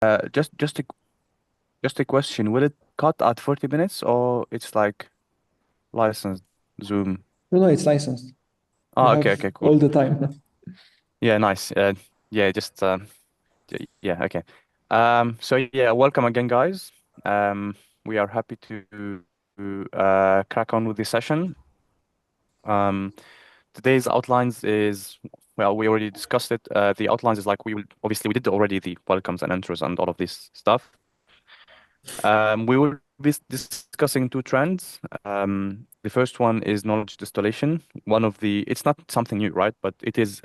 Just a question. Will it cut at 40 minutes or it's like licensed Zoom? No, no, it's licensed. You Oh, okay, have okay, cool. all the time. Yeah, nice. Yeah, just yeah, okay. So yeah, welcome again, guys. We are happy to crack on with the session. Um, Today's outlines is, well, we already discussed it. The outlines is like we did already the welcomes and intros and all of this stuff. We will be discussing two trends. The first one is knowledge distillation. It's not something new, right? But it is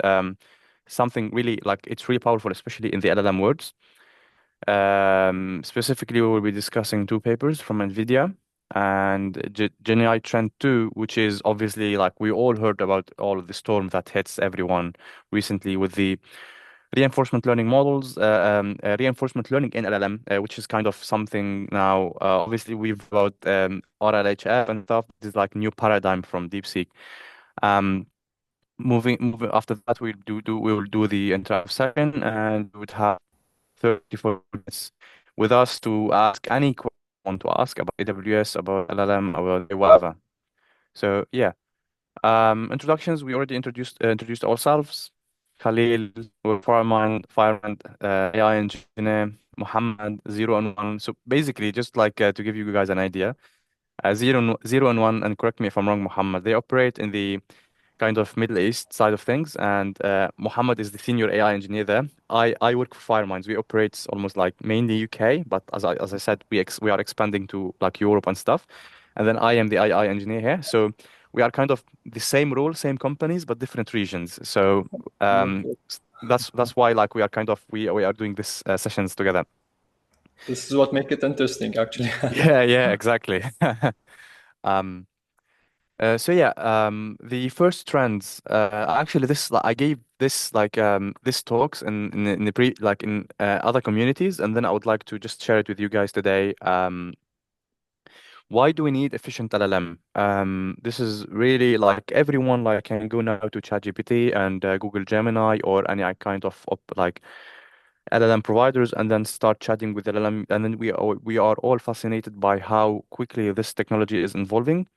something really like it's really powerful, especially in the LLM words. Specifically, we will be discussing two papers from NVIDIA and GenAI Trend 2, which is obviously like we all heard about all of the storm that hits everyone recently with the reinforcement learning models, reinforcement learning in LLM, which is kind of something now. Obviously, we've about RLHF and stuff. This is like new paradigm from DeepSeek. Um, moving after that, we will do the interactive session, and we would have 34 minutes with us to ask any question you want to ask about AWS, about LLM, about whatever. So yeah. Introductions. We already introduced ourselves. Khalil, we're fireman, AI engineer. Muhammad, 0 and 1. So basically, just like to give you guys an idea, zero and one, and correct me if I'm wrong, Muhammad. They operate in the kind of Middle East side of things, and Muhammad is the senior AI engineer there. I work for Firemines. We operate almost like mainly UK, but as I said, we are expanding to like Europe and stuff. And then I am the AI engineer here, so we are kind of the same role, same companies, but different regions. So Okay. that's why like we are kind of we are doing this sessions together. This is what make it interesting, actually. Yeah, yeah, exactly. Um, so yeah, the first trends. Actually, this I gave this like this talks in the pre like in other communities, and then I would like to just share it with you guys today. Why do we need efficient LLM? This is really like everyone like can go now to ChatGPT and Google Gemini or any kind of like LLM providers, and then start chatting with LLM, and then we are all fascinated by how quickly this technology is evolving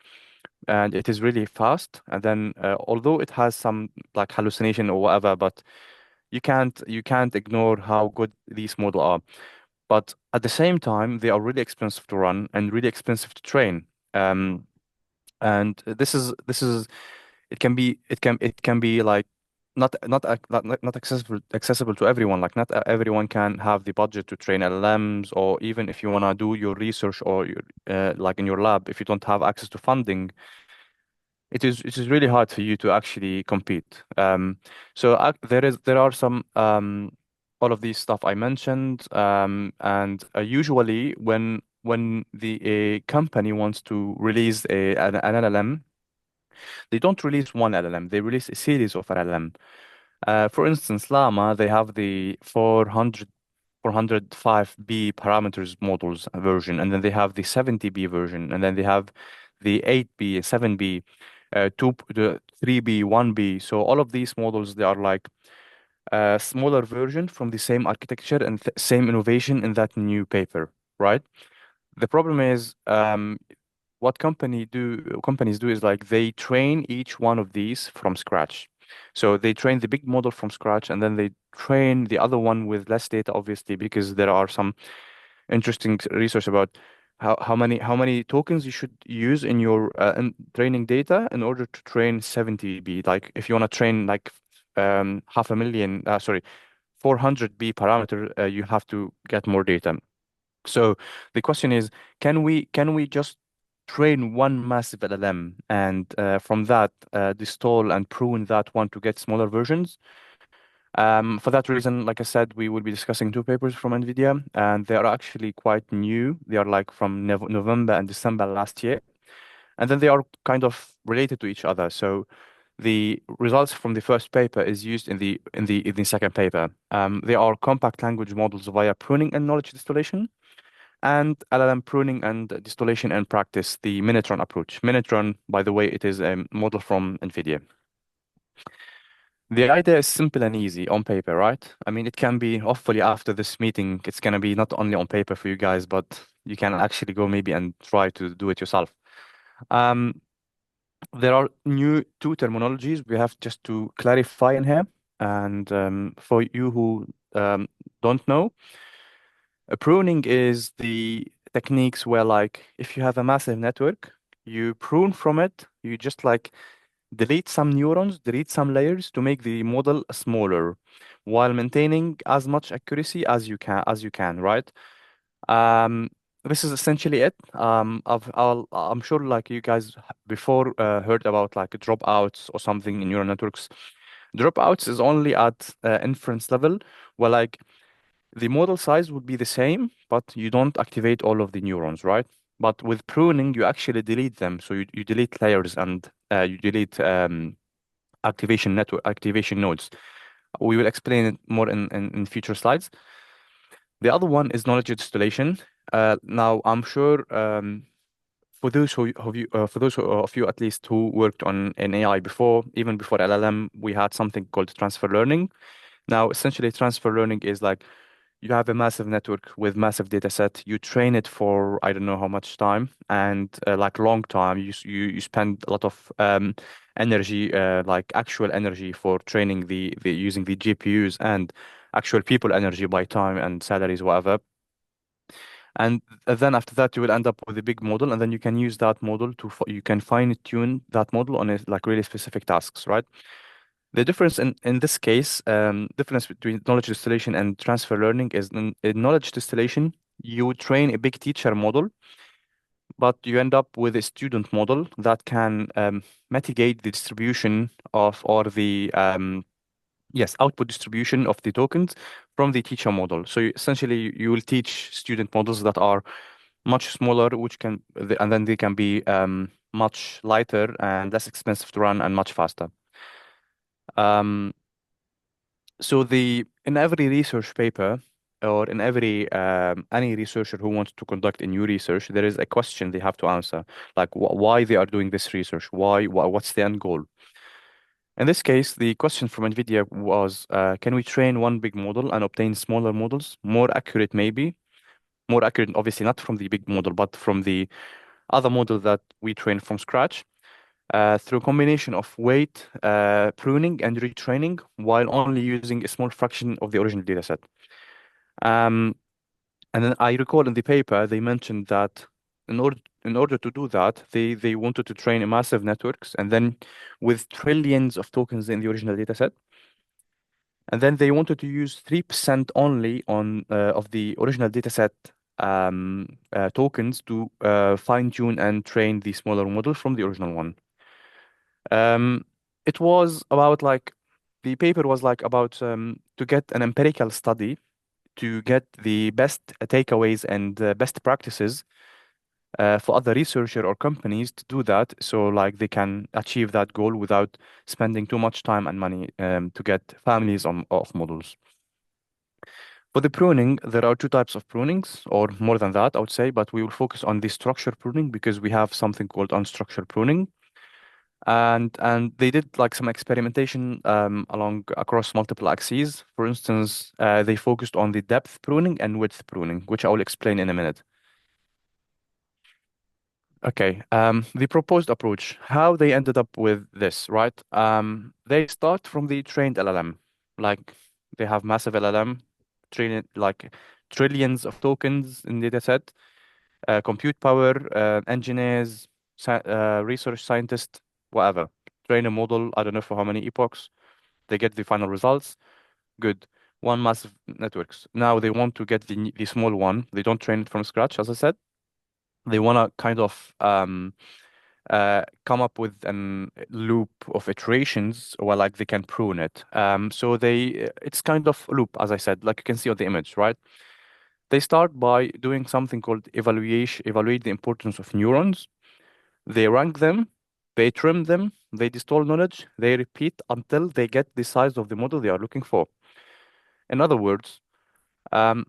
and it is really fast. And then, although it has some like hallucination or whatever, but you can't ignore how good these models are. But at the same time, they are really expensive to run and really expensive to train. Um, and this is it can be like not accessible to everyone. Like not everyone can have the budget to train LLMs, or even if you wanna do your research or your like in your lab, if you don't have access to funding, it is really hard for you to actually compete. So there are some all of these stuff I mentioned, and usually when the company wants to release an LLM, they don't release one LLM, they release a series of LLM. For instance, Llama, they have the 405B parameters models version, and then they have the 70B version, and then they have the 8B, 7B, 3B, 1B. So all of these models, they are like a smaller version from the same architecture and th same innovation in that new paper, right? The problem is, what companies do is like they train each one of these from scratch. So they train the big model from scratch, and then they train the other one with less data, obviously, because there are some interesting research about how many tokens you should use in your training data in order to train 70B. Like if you want to train like half a million, sorry, 400B parameter, you have to get more data. So the question is, can we just train one massive LLM and from that distill and prune that one to get smaller versions? For that reason, like I said, we will be discussing two papers from NVIDIA, and they are actually quite new. They are like from November and December last year, and then they are kind of related to each other. So the results from the first paper is used in the second paper. They are compact language models via pruning and knowledge distillation, and LLM pruning and distillation in practice, the Minitron approach. Minitron, by the way, it is a model from NVIDIA. The idea is simple and easy on paper, right? I mean, it can be hopefully after this meeting, it's gonna be not only on paper for you guys, but you can actually go maybe and try to do it yourself. Um, there are new two terminologies we have just to clarify in here. And for you who don't know, pruning is the techniques where, like, if you have a massive network, you prune from it, you just like delete some neurons, delete some layers to make the model smaller while maintaining as much accuracy as you can, right? Um, this is essentially it. I'm sure like you guys before heard about like dropouts or something in neural networks. Dropouts is only at inference level, where like the model size would be the same, but you don't activate all of the neurons, right? But with pruning, you actually delete them. So you delete layers and you delete activation nodes. We will explain it more in future slides. The other one is knowledge distillation. Now, I'm sure for those of you at least who worked on an AI before, even before LLM, we had something called transfer learning. Now, essentially, transfer learning is like you have a massive network with massive data set. You train it for I don't know how much time, and like long time. You spend a lot of energy, like actual energy, for training the using the GPUs and actual people energy by time and salaries, whatever. And then after that, you will end up with a big model, and then you can use that model you can fine tune that model on a, like really specific tasks, right? The difference in this case, difference between knowledge distillation and transfer learning is in knowledge distillation, you train a big teacher model, but you end up with a student model that can mitigate the distribution of or the yes output distribution of the tokens from the teacher model. So essentially, you will teach student models that are much smaller, which and then they can be much lighter and less expensive to run and much faster. Um, So in every research paper or in every any researcher who wants to conduct a new research, there is a question they have to answer, like why they are doing this research, what's the end goal. In this case, the question from NVIDIA was, can we train one big model and obtain smaller models, more accurate maybe, more accurate obviously not from the big model, but from the other model that we train from scratch, through combination of weight pruning and retraining while only using a small fraction of the original data set. Um, and then I recall in the paper they mentioned that in order to do that, they wanted to train a massive networks and then with trillions of tokens in the original data set. And then they wanted to use 3% only on of the original data set tokens to fine tune and train the smaller model from the original one. Um, it was about like the paper was like about to get an empirical study to get the best takeaways and best practices for other researcher or companies to do that, so like they can achieve that goal without spending too much time and money to get families of models. For the pruning, there are two types of prunings, or more than that, I would say, but we will focus on the structured pruning because we have something called unstructured pruning. And they did like some experimentation along across multiple axes. For instance, they focused on the depth pruning and width pruning, which I will explain in a minute. Okay, the proposed approach, how they ended up with this, right? They start from the trained LLM, like they have massive LLM, like trillions of tokens in data set, compute power, engineers, research scientists, whatever. Train a model, I don't know for how many epochs. They get the final results. Good. One massive networks. Now they want to get the small one. They don't train it from scratch, as I said. They want to kind of come up with an loop of iterations where like they can prune it. So it's kind of a loop, as I said, like you can see on the image, right? They start by doing something called evaluate the importance of neurons. They rank them, they trim them, they distill knowledge, they repeat until they get the size of the model they are looking for. In other words, um,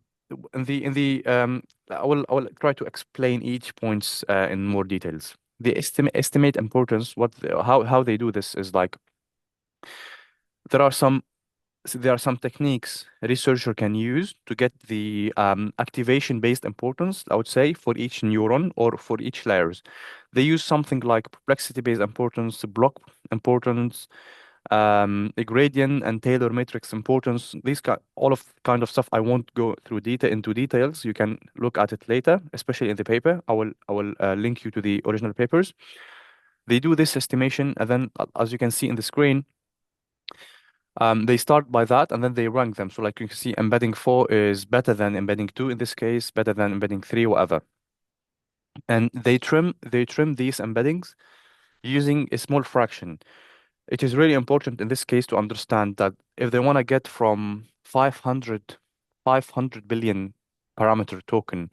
in the I will try to explain each points in more details. The estimate importance, how they do this is like there are some there are some techniques a researcher can use to get the activation-based importance, I would say, for each neuron or for each layers. They use something like complexity-based importance, block importance, a gradient and Taylor matrix importance. All of kind of stuff. I won't go through into details. You can look at it later, especially in the paper. I will link you to the original papers. They do this estimation, and then as you can see in the screen, they start by that, and then they rank them. So like you can see, embedding 4 is better than embedding 2 in this case, better than embedding 3, whatever. And they trim these embeddings using a small fraction. It is really important in this case to understand that if they want to get from 500 billion parameter token,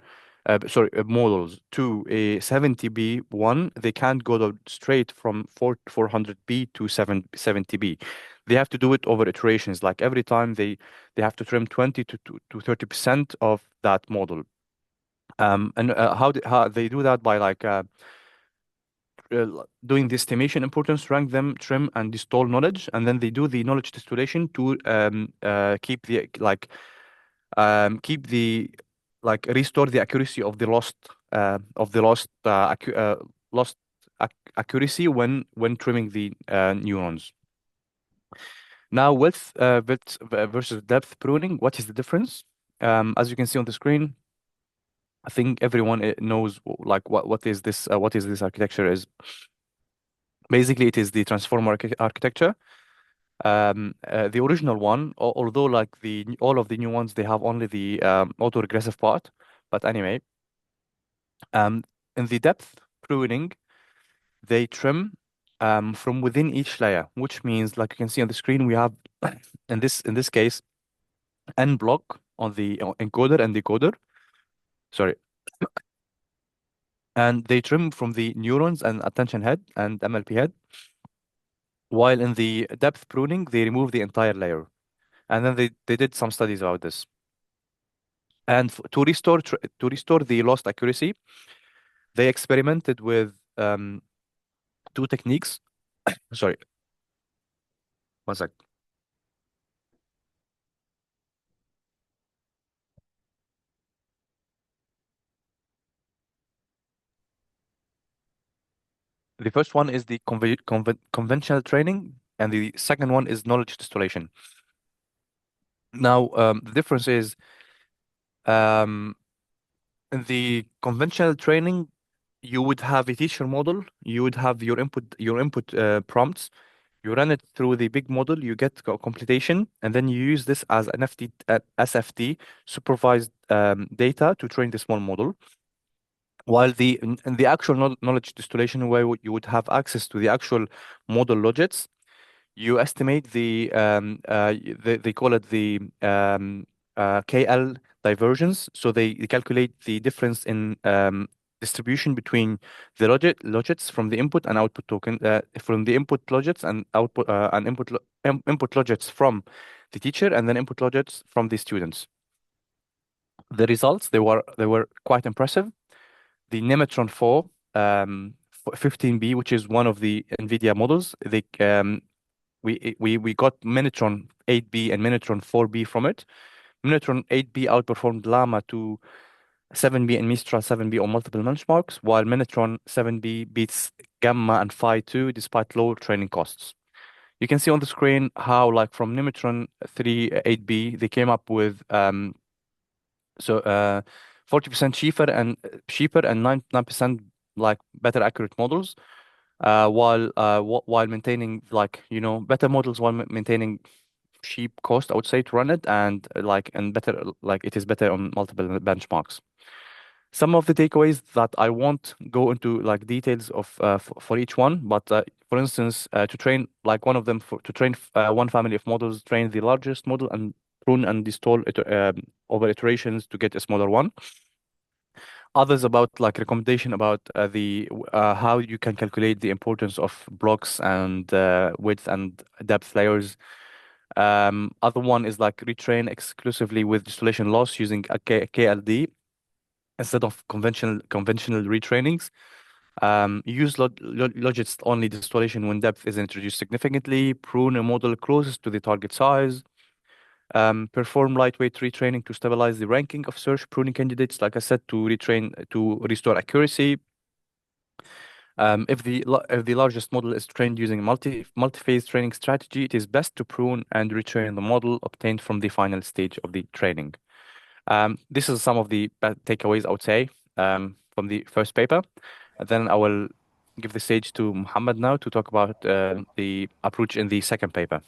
models to a 70B one, they can't go straight from 400B to 70B. They have to do it over iterations. Like every time they have to trim 20 to 30% of that model. And how they do that by like doing the estimation importance, rank them, trim, and distall knowledge, and then they do the knowledge distillation to keep the restore the accuracy of the lost accuracy when trimming the neurons. Now width versus depth pruning, what is the difference? As you can see on the screen, I think everyone knows like what is this architecture is. Basically, it is the transformer architecture. The original one, although like all of the new ones, they have only the autoregressive part. But anyway, um, in the depth pruning, they trim from within each layer, which means, like you can see on the screen, we have in this case n block on the encoder and decoder. Sorry, and they trim from the neurons and attention head and MLP head. While in the depth pruning, they remove the entire layer. And then they did some studies about this. And to restore the lost accuracy, they experimented with two techniques. Sorry, one sec. The first one is the conventional training, and the second one is knowledge distillation. Now, the difference is um, in the conventional training, you would have a teacher model, you would have your input prompts. You run it through the big model, you get computation, and then you use this as an SFT, supervised data, to train the small model. While in the actual knowledge distillation, where you would have access to the actual model logits, you estimate they call it the KL divergence. So they calculate the difference in distribution between the logits from the input and output token, from the input logits and output and input logits from the teacher, and then input logits from the students. The results, they were quite impressive. The Nemetron 4 15B, which is one of the NVIDIA models, we got Minitron 8B and Minitron 4B from it. Minitron 8B outperformed Llama to 7B and Mistral 7B on multiple benchmarks, while Minitron 7B beats Gamma and Phi 2 despite low training costs. You can see on the screen how, like, from Nemetron 3 8B, they came up with so 40% cheaper and 9% like better accurate models, while maintaining, like, better models, while maintaining cheap cost, I would say, to run it, and better, like, it is better on multiple benchmarks. Some of the takeaways that I won't go into like details of for each one, but for instance, to train like one of them to train one family of models, train the largest model and prune and distall it over iterations to get a smaller one. Others about like recommendation about the how you can calculate the importance of blocks and width and depth layers. Other one is like retrain exclusively with distillation loss using a KLD instead of conventional retrainings. Use logits only distillation when depth is introduced significantly. Prune a model closest to the target size. Perform lightweight retraining to stabilize the ranking of search pruning candidates, like I said, to retrain to restore accuracy. If the largest model is trained using multi-phase training strategy, it is best to prune and retrain the model obtained from the final stage of the training. This is some of the takeaways I would say from the first paper. And then I will give the stage to Muhammad now to talk about the approach in the second paper.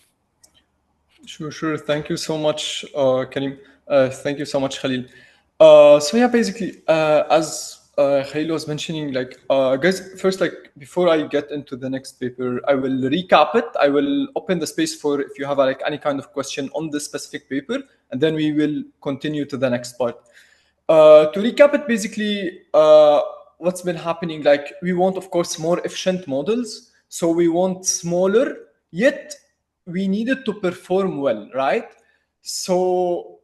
Sure, sure. Thank you so much, Karim. Thank you so much, Khalil. So yeah, basically, as Khalil was mentioning, like, guys, first, like, before I get into the next paper, I will recap it. I will open the space for if you have like any kind of question on this specific paper, and then we will continue to the next part. To recap it, basically, what's been happening, like, we want, of course, more efficient models. So we want smaller, yet we needed to perform well, right? So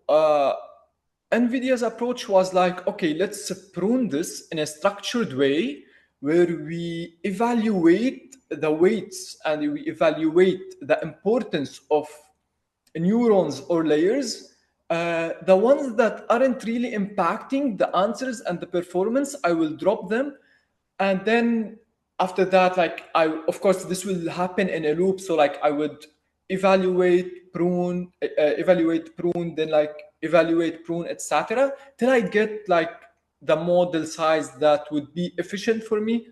NVIDIA's approach was like, okay, let's prune this in a structured way where we evaluate the weights and we evaluate the importance of neurons or layers. The ones that aren't really impacting the answers and the performance, I will drop them. And then after that, like, I, of course, this will happen in a loop. So like I would evaluate, prune, then like evaluate, prune, etc. Till I get like the model size that would be efficient for me.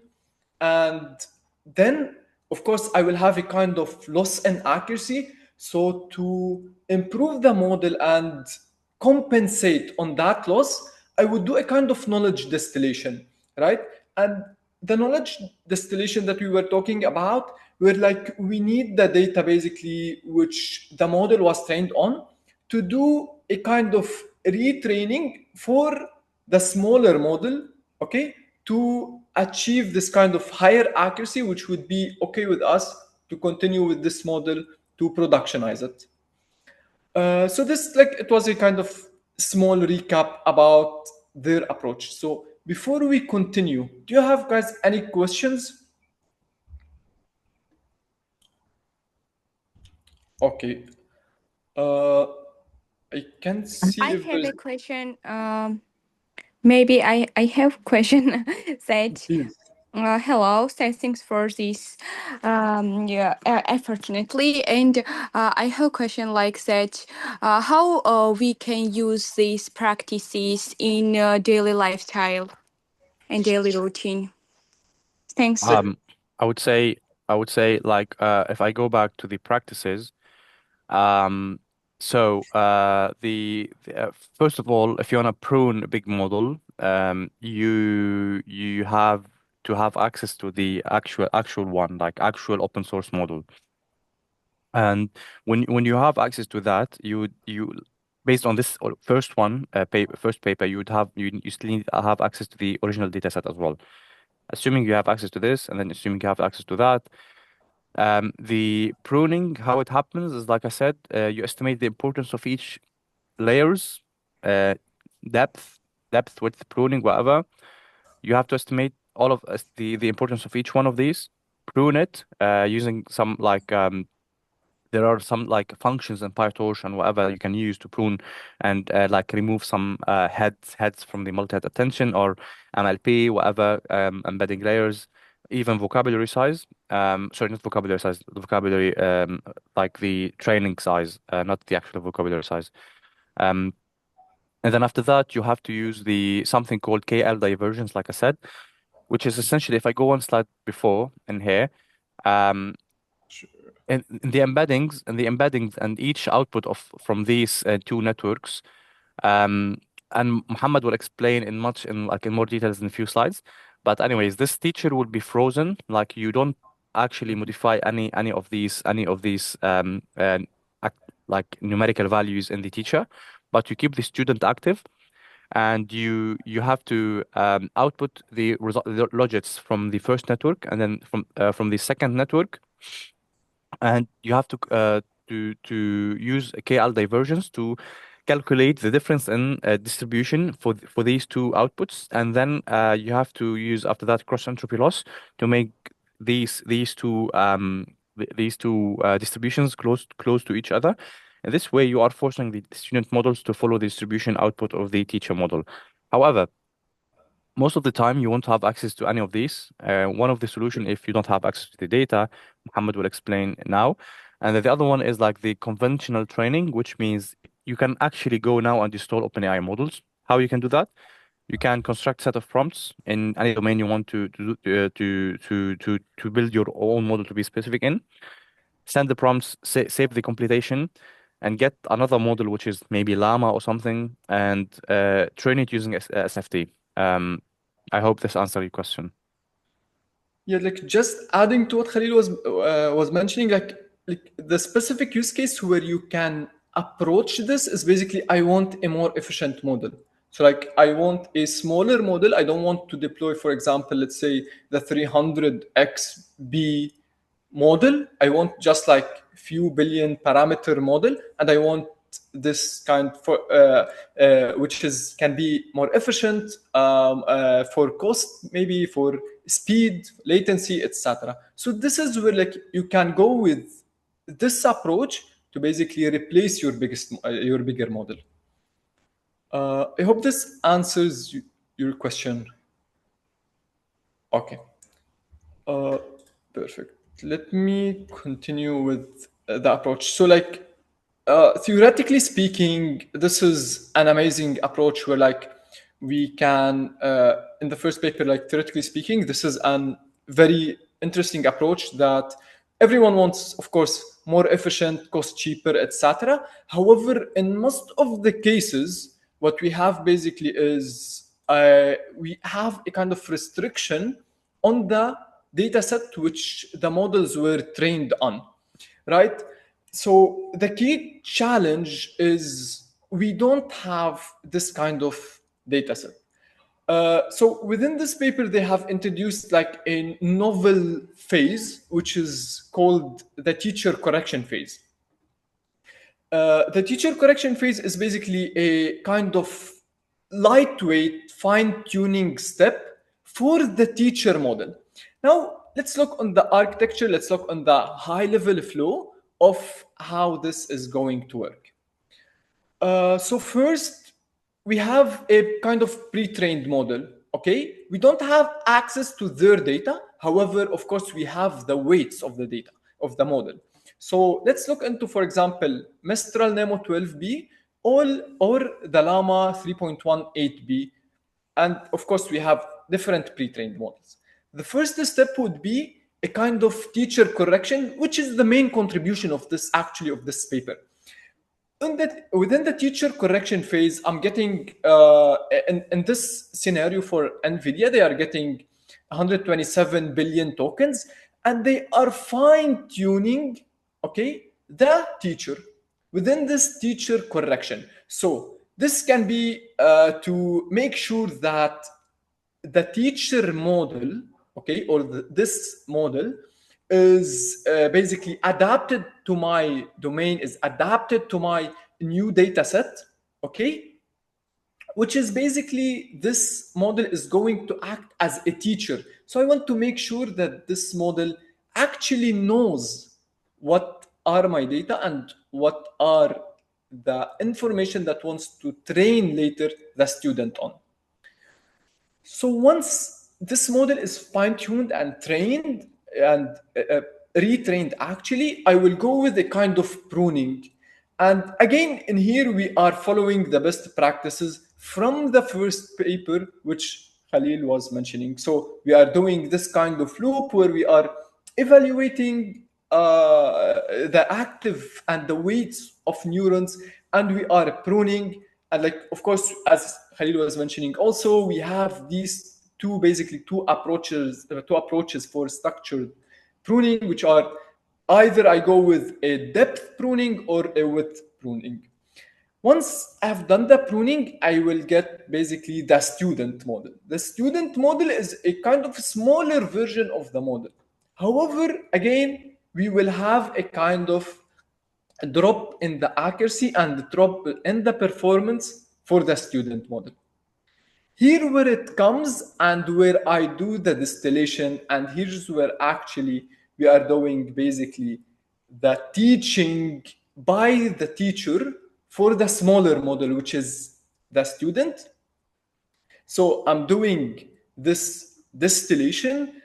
And then, of course, I will have a kind of loss in accuracy. So to improve the model and compensate on that loss, I would do a kind of knowledge distillation, right? And the knowledge distillation that we were talking about, where like we need the data basically which the model was trained on to do a kind of retraining for the smaller model, okay, to achieve this kind of higher accuracy, which would be okay with us to continue with this model to productionize it. So this, like, it was a kind of small recap about their approach. So before we continue, do you have, guys, any questions? Okay. Uh, I can see I if have there's. a question. Maybe I have question that. Please. Hello, thanks for this. Yeah, unfortunately, and I have a question like that. How we can use these practices in daily lifestyle and daily routine? Thanks. Um, I would say like if I go back to the practices, um, first of all, if you want to prune a big model, you have to have access to the actual one, like actual open source model. And when you have access to that, you based on this first paper, you still need to have access to the original data set as well. Assuming you have access to this, and then assuming you have access to that, the pruning, how it happens is, like I said, you estimate the importance of each layers, uh, depth, width, pruning, whatever. You have to estimate all of the importance of each one of these, prune it using some like there are some like functions in PyTorch and whatever you can use to prune and like remove some heads from the multi-head attention or MLP, whatever, embedding layers, even vocabulary size. Sorry, not vocabulary size, the vocabulary like the training size, not the actual vocabulary size. Um, and then after that, you have to use the something called KL divergence, like I said, which is essentially, if I go one slide before in here, um, in the embeddings and each output of from these two networks, um, and Muhammad will explain in more details in a few slides. But anyways, this teacher will be frozen. Like you don't actually modify any of these like numerical values in the teacher, but you keep the student active, and you have to output the result the logits from the first network and then from the second network, and you have to use KL diversions to calculate the difference in distribution for these two outputs, and then you have to use after that cross entropy loss to make these two distributions close to each other. And this way, you are forcing the student models to follow the distribution output of the teacher model. However, most of the time you won't have access to any of these. One of the solution, if you don't have access to the data, Muhammad will explain now. And then the other one is like the conventional training, which means you can actually go now and install OpenAI models. How you can do that? You can construct set of prompts in any domain you want to build your own model to be specific in. Send the prompts, save the computation, and get another model which is maybe Llama or something, and train it using SFT. I hope this answered your question. Yeah, like just adding to what Khalil was mentioning, like the specific use case where you can approach this is basically I want a more efficient model. So like I want a smaller model. I don't want to deploy, for example, let's say the 300xb model. I want just like few billion parameter model, and I want this kind for which is can be more efficient for cost, maybe for speed, latency, etc. So this is where like you can go with this approach to basically replace your bigger model. I hope this answers your question. Okay. Perfect. Let me continue with the approach. So like theoretically speaking, this is an amazing approach where like we can in the first paper, like theoretically speaking, this is an very interesting approach that everyone wants, of course, more efficient, cost cheaper, etc. However, in most of the cases, what we have basically is we have a kind of restriction on the data set which the models were trained on, right? So the key challenge is we don't have this kind of data set. So within this paper, they have introduced like a novel phase, which is called the teacher correction phase. The teacher correction phase is basically a kind of lightweight fine-tuning step for the teacher model. Now, let's look on the architecture. Let's look on the high-level flow of how this is going to work. So first, we have a kind of pre-trained model, okay? We don't have access to their data. However, of course, we have the weights of the data, of the model. So let's look into, for example, Mistral Nemo 12B or the Llama 3.18B. And of course, we have different pre-trained models. The first step would be a kind of teacher correction, which is the main contribution of this, actually, of this paper. Within the teacher correction phase, I'm getting, in this scenario for NVIDIA, they are getting 127 billion tokens, and they are fine-tuning, okay, the teacher within this teacher correction. So this can be to make sure that the teacher model, okay, or this model is basically adapted to my domain, is adapted to my new data set, okay, which is basically this model is going to act as a teacher. So I want to make sure that this model actually knows what are my data and what are the information that wants to train later the student on. So once this model is fine-tuned and trained and retrained, actually, I will go with a kind of pruning. And again, in here, we are following the best practices from the first paper, which Khalil was mentioning. So we are doing this kind of loop where we are evaluating the active and the weights of neurons, and we are pruning. And like, of course, as Khalil was mentioning, also we have these two approaches for structured pruning, which are either I go with a depth pruning or a width pruning. Once I've done the pruning, I will get basically the student model. The student model is a kind of smaller version of the model. However, again, we will have a kind of drop in the accuracy and drop in the performance for the student model. Here where it comes and where I do the distillation, and here's where actually we are doing basically the teaching by the teacher for the smaller model, which is the student. So I'm doing this distillation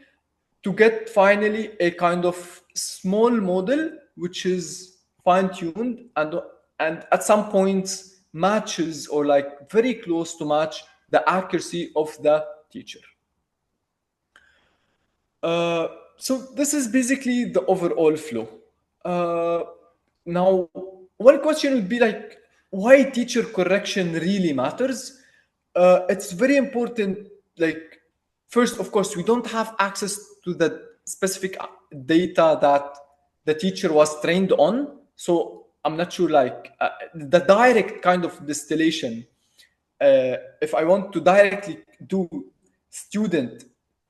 to get finally a kind of small model which is fine-tuned and at some points matches or like very close to match the accuracy of the teacher. So this is basically the overall flow. Now, one question would be like, why teacher correction really matters? It's very important. Like, first, of course, we don't have access to the specific data that the teacher was trained on. So I'm not sure, like, the direct kind of distillation. If I want to directly do student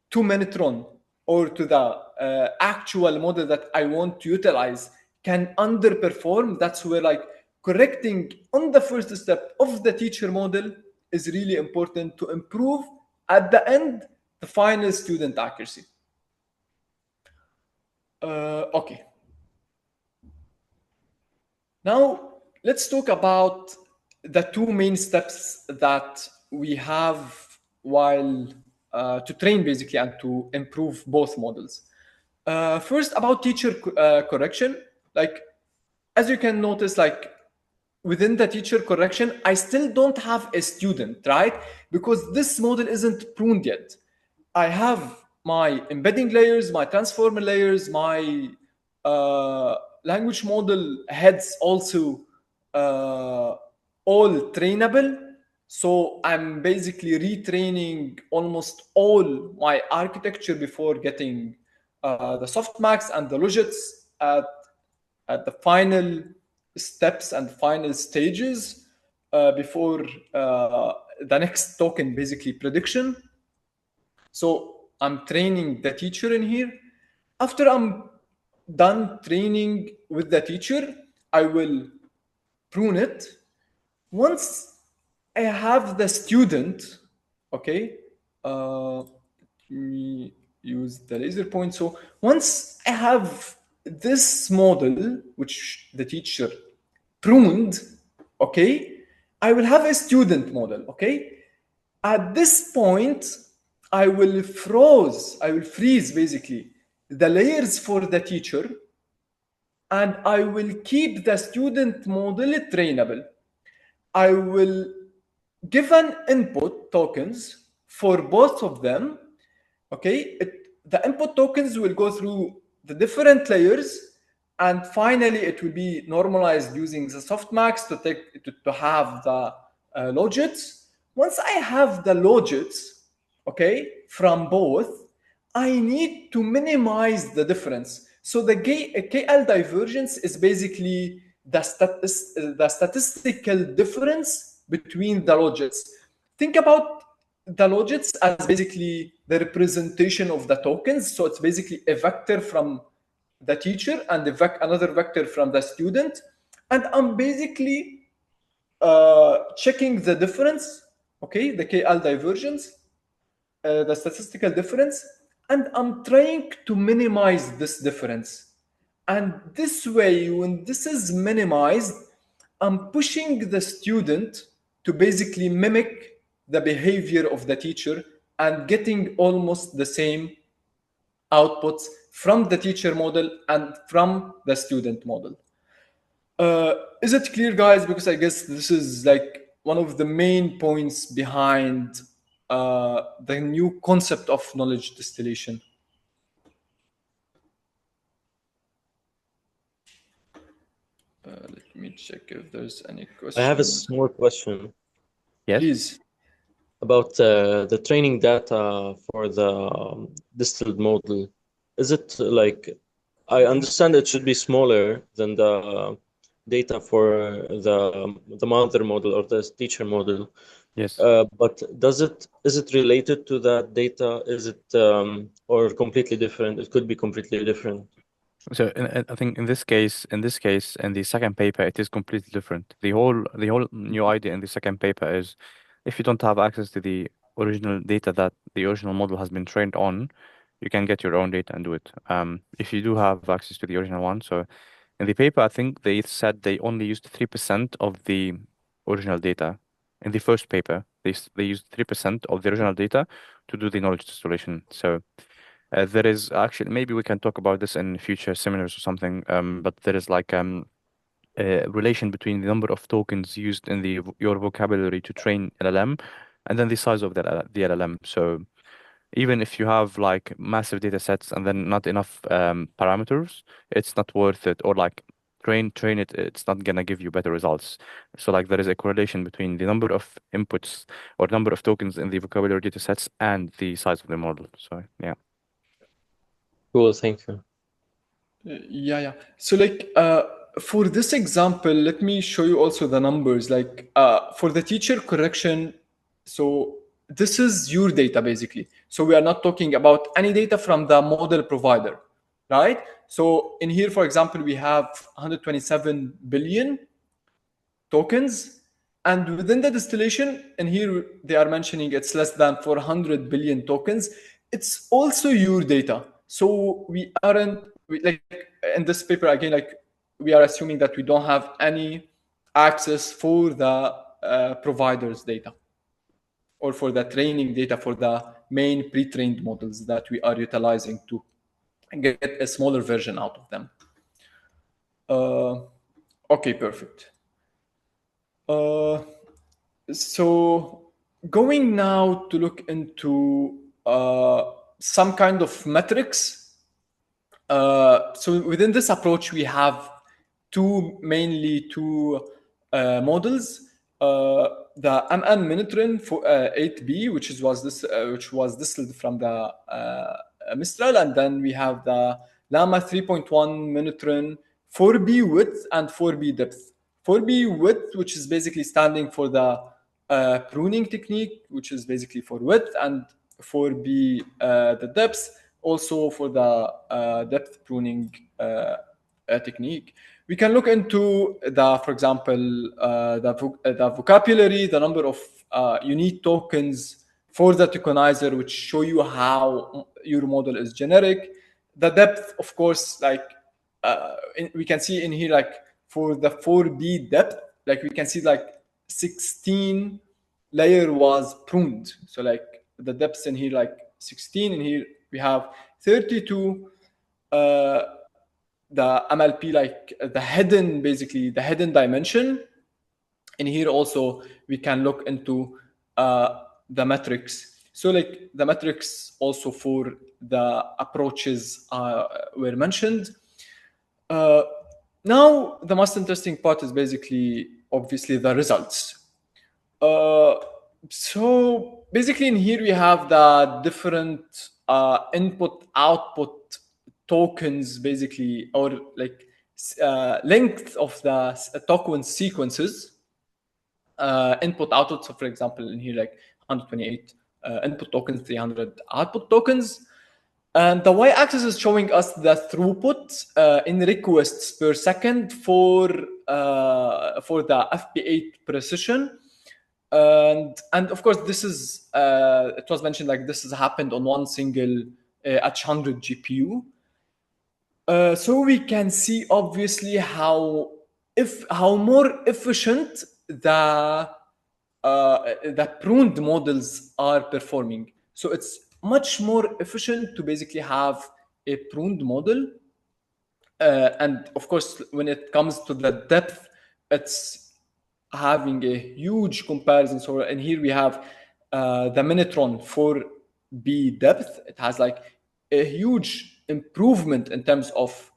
to Minitron or to the actual model that I want to utilize can underperform, that's where like correcting on the first step of the teacher model is really important to improve at the end the final student accuracy. Okay. Now let's talk about the two main steps that we have while to train basically and to improve both models. First, about teacher correction, like as you can notice, like within the teacher correction, I still don't have a student, right? Because this model isn't pruned yet. I have my embedding layers, my transformer layers, my language model heads also all trainable. So I'm basically retraining almost all my architecture before getting the softmax and the logits at the final steps and final stages before the next token, basically prediction. So I'm training the teacher in here. After I'm done training with the teacher, I will prune it. Once I have the student, okay, let me use the laser point. So once I have this model, which the teacher pruned, okay, I will have a student model, okay? At this point, I will freeze basically the layers for the teacher, and I will keep the student model trainable. I will give an input tokens for both of them. Okay, the input tokens will go through the different layers, and finally it will be normalized using the softmax to have the logits. Once I have the logits, okay, from both, I need to minimize the difference. So the KL divergence is basically the statistical difference between the logits. Think about the logits as basically the representation of the tokens. So it's basically a vector from the teacher and another vector from the student. And I'm basically checking the difference, okay, the KL divergence, the statistical difference, and I'm trying to minimize this difference. And this way, when this is minimized, I'm pushing the student to basically mimic the behavior of the teacher and getting almost the same outputs from the teacher model and from the student model. Is it clear, guys? Because I guess this is like one of the main points behind the new concept of knowledge distillation. Let me check if there's any questions. I have a small question. Yes. Please. About the training data for the distilled model. Is it like, I understand it should be smaller than the data for the mother model or the teacher model. Yes. But is it related to that data? Is it or completely different? It could be completely different. So I think in this case, in the second paper, it is completely different. The whole new idea in the second paper is, if you don't have access to the original data that the original model has been trained on, you can get your own data and do it. If you do have access to the original one, so in the paper, I think they said they only used 3% of the original data. In the first paper, they used 3% of the original data to do the knowledge distillation. So. There is actually, maybe we can talk about this in future seminars or something. But there is like a relation between the number of tokens used in your vocabulary to train LLM, and then the size of the LLM. So even if you have like massive data sets and then not enough parameters, it's not worth it. Or like train it, it's not gonna give you better results. So like there is a correlation between the number of inputs or number of tokens in the vocabulary data sets and the size of the model. So yeah. Cool, thank you. Yeah. So like for this example, let me show you also the numbers. Like for the teacher correction, so this is your data basically. So we are not talking about any data from the model provider, right? So in here, for example, we have 127 billion tokens. And within the distillation, and here they are mentioning it's less than 400 billion tokens. It's also your data. So we aren't, like in this paper, again, like we are assuming that we don't have any access for the provider's data or for the training data for the main pre-trained models that we are utilizing to get a smaller version out of them. Okay, perfect. So going now to look into some kind of metrics. So within this approach, we have mainly two models. The MN Minitron for 8B, which was distilled from the Mistral, and then we have the Llama 3.1 Minitron 4B width and 4B depth. 4B width, which is basically standing for the pruning technique, which is basically for width, and 4B the depth, also for the depth pruning technique. We can look into for example, the vocabulary, the number of unique tokens for the tokenizer, which show you how your model is generic. The depth, of course, like we can see in here, like for the 4B depth, like we can see like 16 layer was pruned. So like the depths in here, like 16, in here we have 32. The MLP, like the hidden, basically the hidden dimension. And here also we can look into the metrics. So like the metrics also for the approaches were mentioned. Now the most interesting part is basically obviously the results. So basically in here we have the different input output tokens, basically, or like length of the token sequences, input output. So for example, in here like 128 input tokens, 300 output tokens. And the y-axis is showing us the throughput in requests per second for the FP8 precision. And of course, this is it was mentioned like this has happened on one single H100 GPU. So we can see obviously how more efficient the pruned models are performing. So it's much more efficient to basically have a pruned model. And of course, when it comes to the depth, it's having a huge comparison. So, and here we have the Minitron 4B depth. It has like a huge improvement in terms of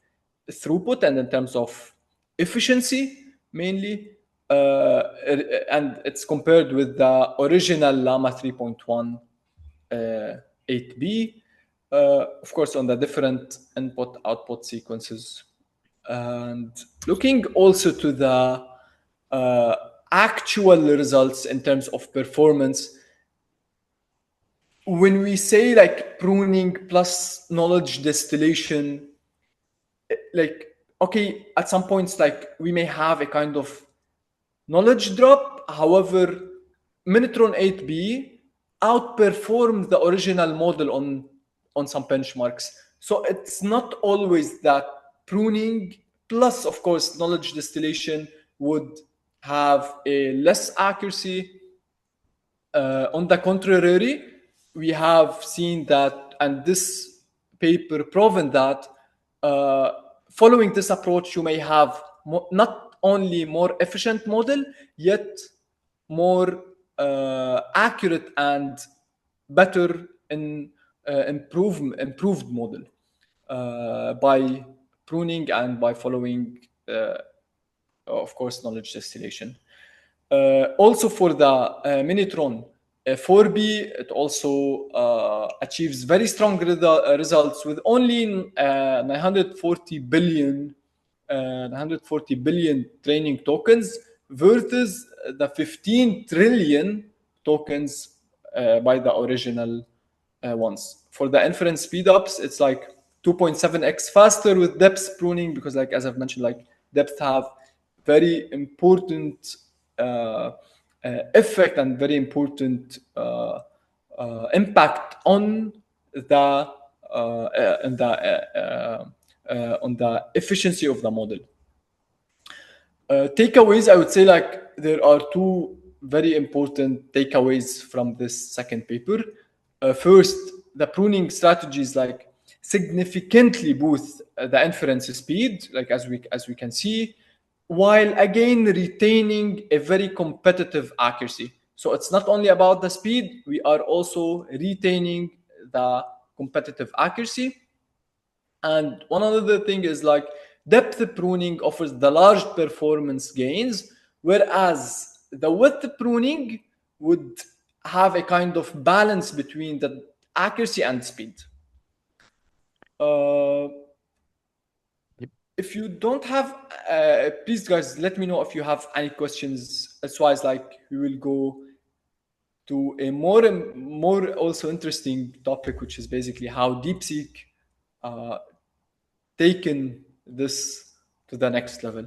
throughput and in terms of efficiency, mainly. And it's compared with the original Llama 3.1 8B, of course, on the different input-output sequences. And looking also to the actual results in terms of performance, when we say like pruning plus knowledge distillation, like, okay, at some points, like we may have a kind of knowledge drop. However, Minitron 8B outperformed the original model on some benchmarks. So it's not always that pruning plus, of course, knowledge distillation would have a less accuracy. On the contrary, we have seen that, and this paper proven that following this approach, you may have not only more efficient model, yet more accurate and better in improved model by pruning and by following, of course, knowledge distillation. Also for the Minitron 4B, it also achieves very strong results with only 940 billion training tokens versus the 15 trillion tokens by the original ones. For the inference speedups, it's like 2.7x faster with depth pruning because, like as I've mentioned, like depth have very important effect and very important impact on the on the efficiency of the model. Takeaways, I would say like there are two very important takeaways from this second paper. First, the pruning strategies like significantly boost the inference speed, like as we can see, while again retaining a very competitive accuracy. So it's not only about the speed, we are also retaining the competitive accuracy. And one other thing is like depth pruning offers the large performance gains, whereas the width pruning would have a kind of balance between the accuracy and speed. If you don't have, please guys, let me know if you have any questions. Otherwise, like we will go to a more also interesting topic, which is basically how DeepSeek taken this to the next level.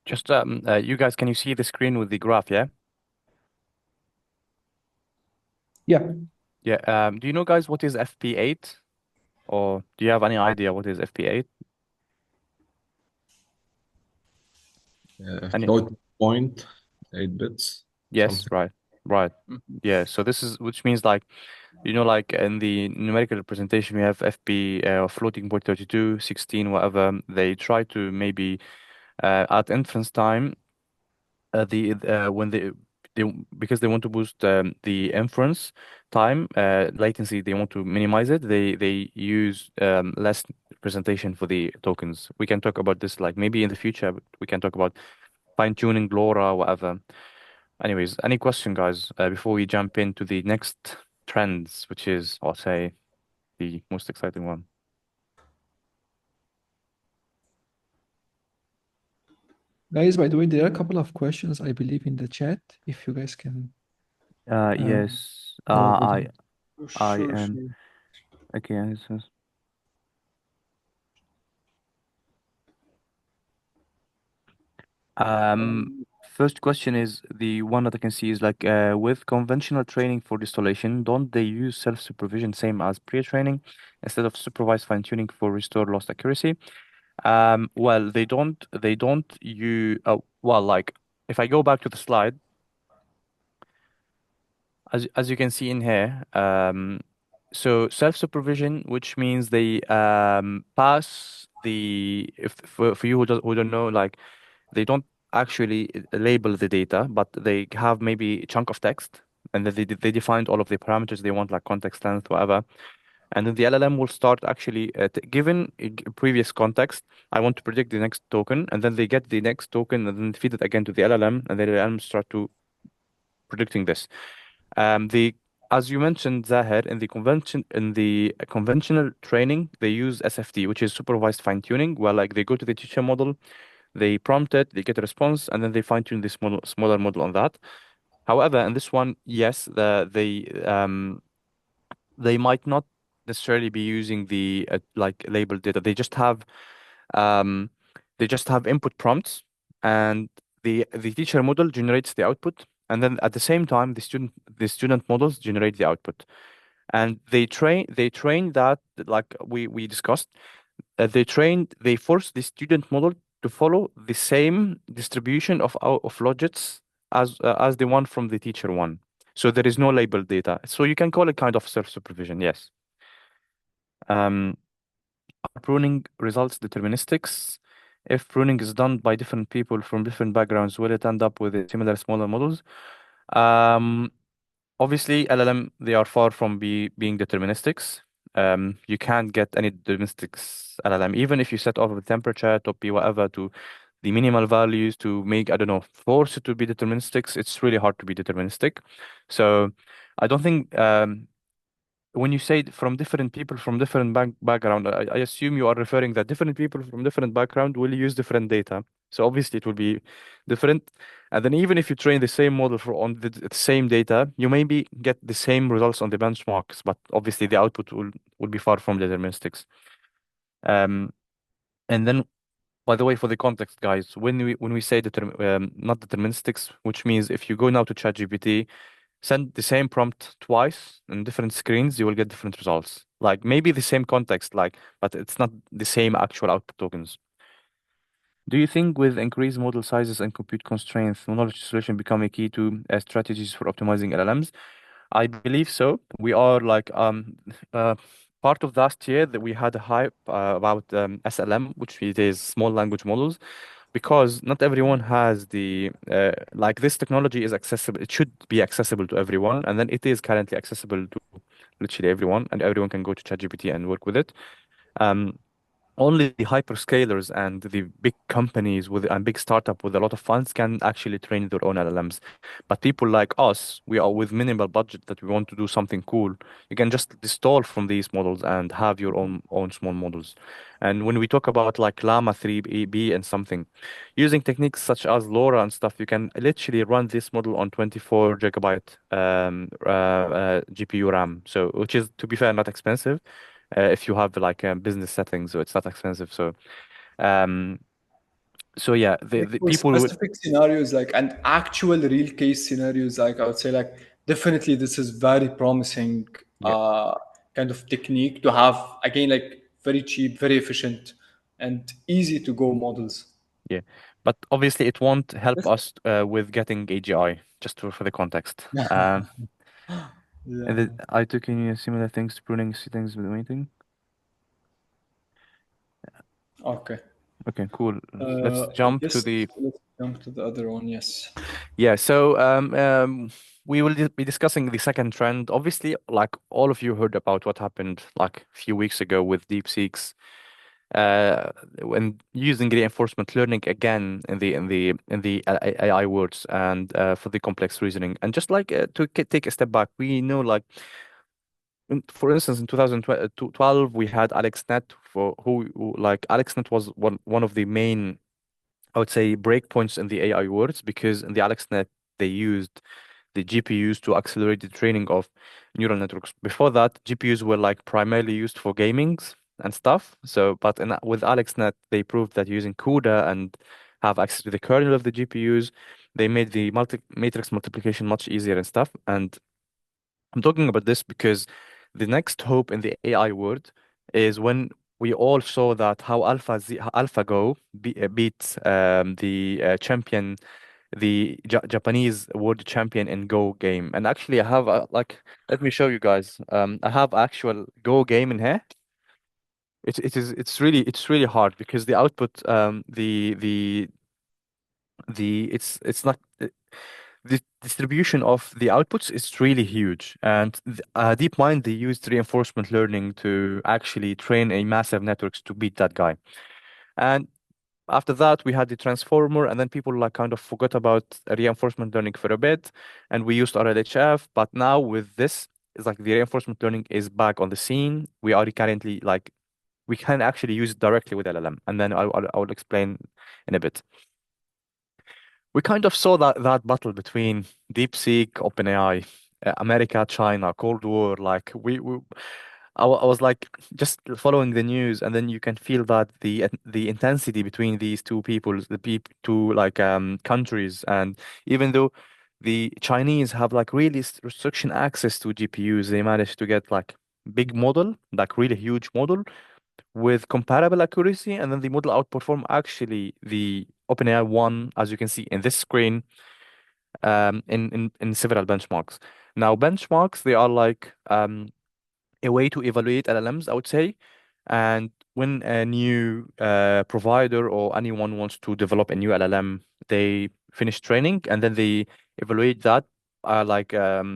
Just you guys, can you see the screen with the graph? Yeah. Yeah. Yeah. Do you know, guys, what is FP8? Or do you have any idea what is FP8? Any? Float point, 8 bits. Yes, something. right. Yeah. So this is, which means like, you know, like in the numerical representation, we have FP floating point 32, 16, whatever. They try to maybe at inference time, when they because they want to boost the inference time latency, they want to minimize it. They use less representation for the tokens. We can talk about this like maybe in the future. We can talk about fine tuning LoRa, whatever. Anyways, any question, guys, before we jump into the next trends, which is, I'll say, the most exciting one. Guys, by the way, there are a couple of questions, I believe, in the chat. If you guys can. Yes. go with I it. I Sure, am. sure. Okay. This is. First question is the one that I can see is like with conventional training for distillation, don't they use self-supervision same as pre-training instead of supervised fine-tuning for restore lost accuracy? Well, they don't you well, like if I go back to the slide, as you can see in here, so self-supervision, which means they pass the if for you who don't know, like they don't actually label the data, but they have maybe a chunk of text, and then they defined all of the parameters they want, like context length, whatever. And then the LLM will start actually, given a previous context, I want to predict the next token, and then they get the next token and then feed it again to the LLM, and then the LLM start to predicting this. The As you mentioned, Zahir, in the conventional training, they use SFT, which is supervised fine tuning, where like they go to the teacher model, they prompt it, they get a response, and then they fine tune this model, smaller model on that. However, in this one, yes, they might not necessarily be using the like labeled data. Um, they just have input prompts, and the teacher model generates the output, and then at the same time, the student models generate the output, and they train that like we discussed. They force the student model to follow the same distribution of logits as the one from the teacher one. So there is no labeled data. So you can call it kind of self-supervision, yes. Um, are pruning results deterministics? If pruning is done by different people from different backgrounds, will it end up with a similar smaller models? Um, Obviously, LLM, they are far from being deterministics. You can't get any deterministics LLM, even if you set off the temperature, topi, whatever, to the minimal values to make, I don't know, force it to be deterministics. It's really hard to be deterministic. So I don't think when you say from different people from different background, I assume you are referring that different people from different background will use different data. So obviously it will be different. And then even if you train the same model for on the same data, you maybe get the same results on the benchmarks, but obviously the output will be far from deterministics. Um, and then by the way, for the context, guys, when we say not deterministics, which means if you go now to ChatGPT, send the same prompt twice in different screens, you will get different results. Like maybe the same context, like, but it's not the same actual output tokens. Do you think with increased model sizes and compute constraints, knowledge solution become a key to strategies for optimizing LLMs? I believe so. We are like uh, part of last year that we had a hype about SLM, which it is small language models, because not everyone has the like this technology is accessible. It should be accessible to everyone, and then it is currently accessible to literally everyone, and everyone can go to ChatGPT and work with it. Um, Only the hyperscalers and the big companies with and big startup with a lot of funds can actually train their own LLMs. But people like us, we are with minimal budget that we want to do something cool. You can just install from these models and have your own small models. And when we talk about like Llama 3B and something, using techniques such as LoRa and stuff, you can literally run this model on 24 gigabyte GPU RAM. So, which is, to be fair, not expensive if you have like business settings, so it's not expensive. Um, so yeah, Like the for people would, specific scenarios, like and actual real case scenarios, like I would say, like definitely this is very promising yeah, kind of technique to have again, like very cheap, very efficient, and easy to go models. yeah, but obviously it won't help us with getting AGI. Just for the context. And Yeah. I took in similar things to pruning settings with the meeting. Okay. Okay, cool. Let's jump to Yes. the Let's jump to the other one. Yes. yeah. So we will be discussing the second trend. Obviously, like all of you heard about what happened like a few weeks ago with DeepSeek's when using reinforcement learning again in the AI words and for the complex reasoning and just like to take a step back, we know like for instance in 2012 we had AlexNet for like AlexNet was one of the main, I would say, breakpoints in the AI words, because in the AlexNet they used the GPUs to accelerate the training of neural networks. Before that, GPUs were like primarily used for gamings and stuff. So, but with AlexNet, they proved that using CUDA and have access to the kernel of the GPUs, they made the matrix multiplication much easier and stuff. And I'm talking about this because the next hope in the AI world is when we all saw that how AlphaGo beats the champion, the Japanese world champion in Go game. And actually, I have like, let me show you guys. I have actual Go game in here. It's really hard because the output it's not the distribution of the outputs is really huge. And DeepMind, they used reinforcement learning to actually train a massive networks to beat that guy. And after that, we had the transformer, and then people like kind of forgot about reinforcement learning for a bit, and we used RLHF. But now with this, it's like the reinforcement learning is back on the scene. We are currently like we can actually use it directly with LLM, and then I'll explain in a bit. We kind of saw that battle between DeepSeek, OpenAI, America, China, Cold War. Like we I was like just following the news, and then you can feel that the intensity between these two peoples, two like countries, and even though the Chinese have like really restriction access to GPUs, they managed to get like big model, like really huge model with comparable accuracy, and then the model outperform actually the OpenAI one, as you can see in this screen, in several benchmarks. Now benchmarks they are like a way to evaluate LLMs, I would say. And when a new provider or anyone wants to develop a new LLM, they finish training and then they evaluate that. Like they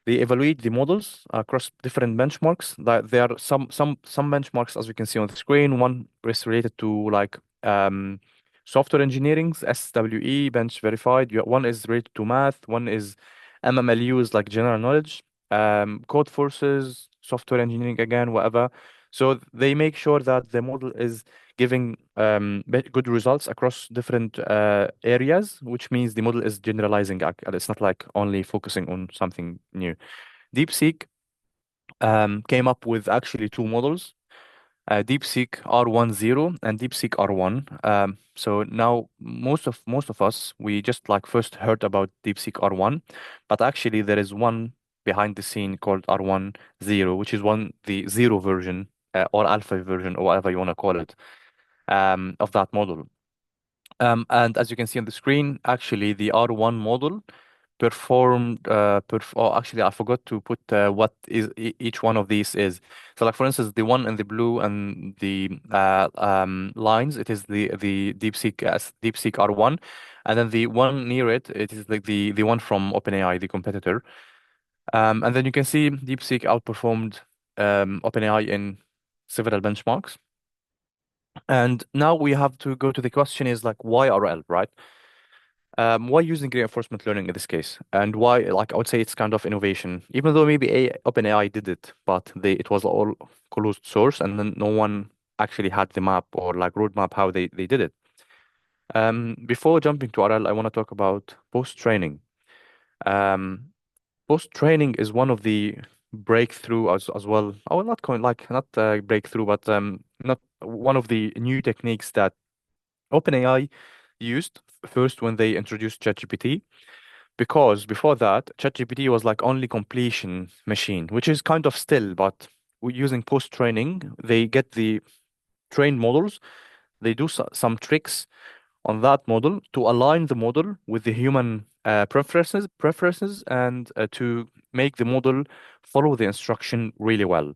evaluate the models across different benchmarks. That there are some benchmarks, as we can see on the screen. One is related to like software engineering's SWE bench verified. One is related to math. One is MMLUs like general knowledge. Code forces, software engineering again, whatever. So they make sure that the model is giving good results across different areas, which means the model is generalizing. It's not like only focusing on something new. DeepSeek came up with actually two models, DeepSeek R10 and DeepSeek R1. So now most of us we just like first heard about DeepSeek R1, but actually there is one behind the scene called R10, which is the zero version or alpha version or whatever you want to call it of that model. And as you can see on the screen, actually the R1 model performed oh, actually I forgot to put what is each one of these is. So like for instance, the one in the blue and the lines, it is the DeepSeek R1, and then the one near it, it is like the one from OpenAI, the competitor. And then you can see DeepSeek outperformed OpenAI in several benchmarks. And now we have to go to the question is like why RL, right? Why using reinforcement learning in this case? And why, like, I would say it's kind of innovation, even though maybe OpenAI did it, but it was all closed source, and then no one actually had the map or like roadmap how they did it. Before jumping to RL, I want to talk about post-training. Um, Post-training is one of the breakthrough as well. I will not call it like not breakthrough, but not one of the new techniques that OpenAI used first when they introduced ChatGPT, because before that, ChatGPT was like only completion machine, which is kind of still, but using post-training, they get the trained models, they do some tricks on that model to align the model with the human preferences, and to make the model follow the instruction really well.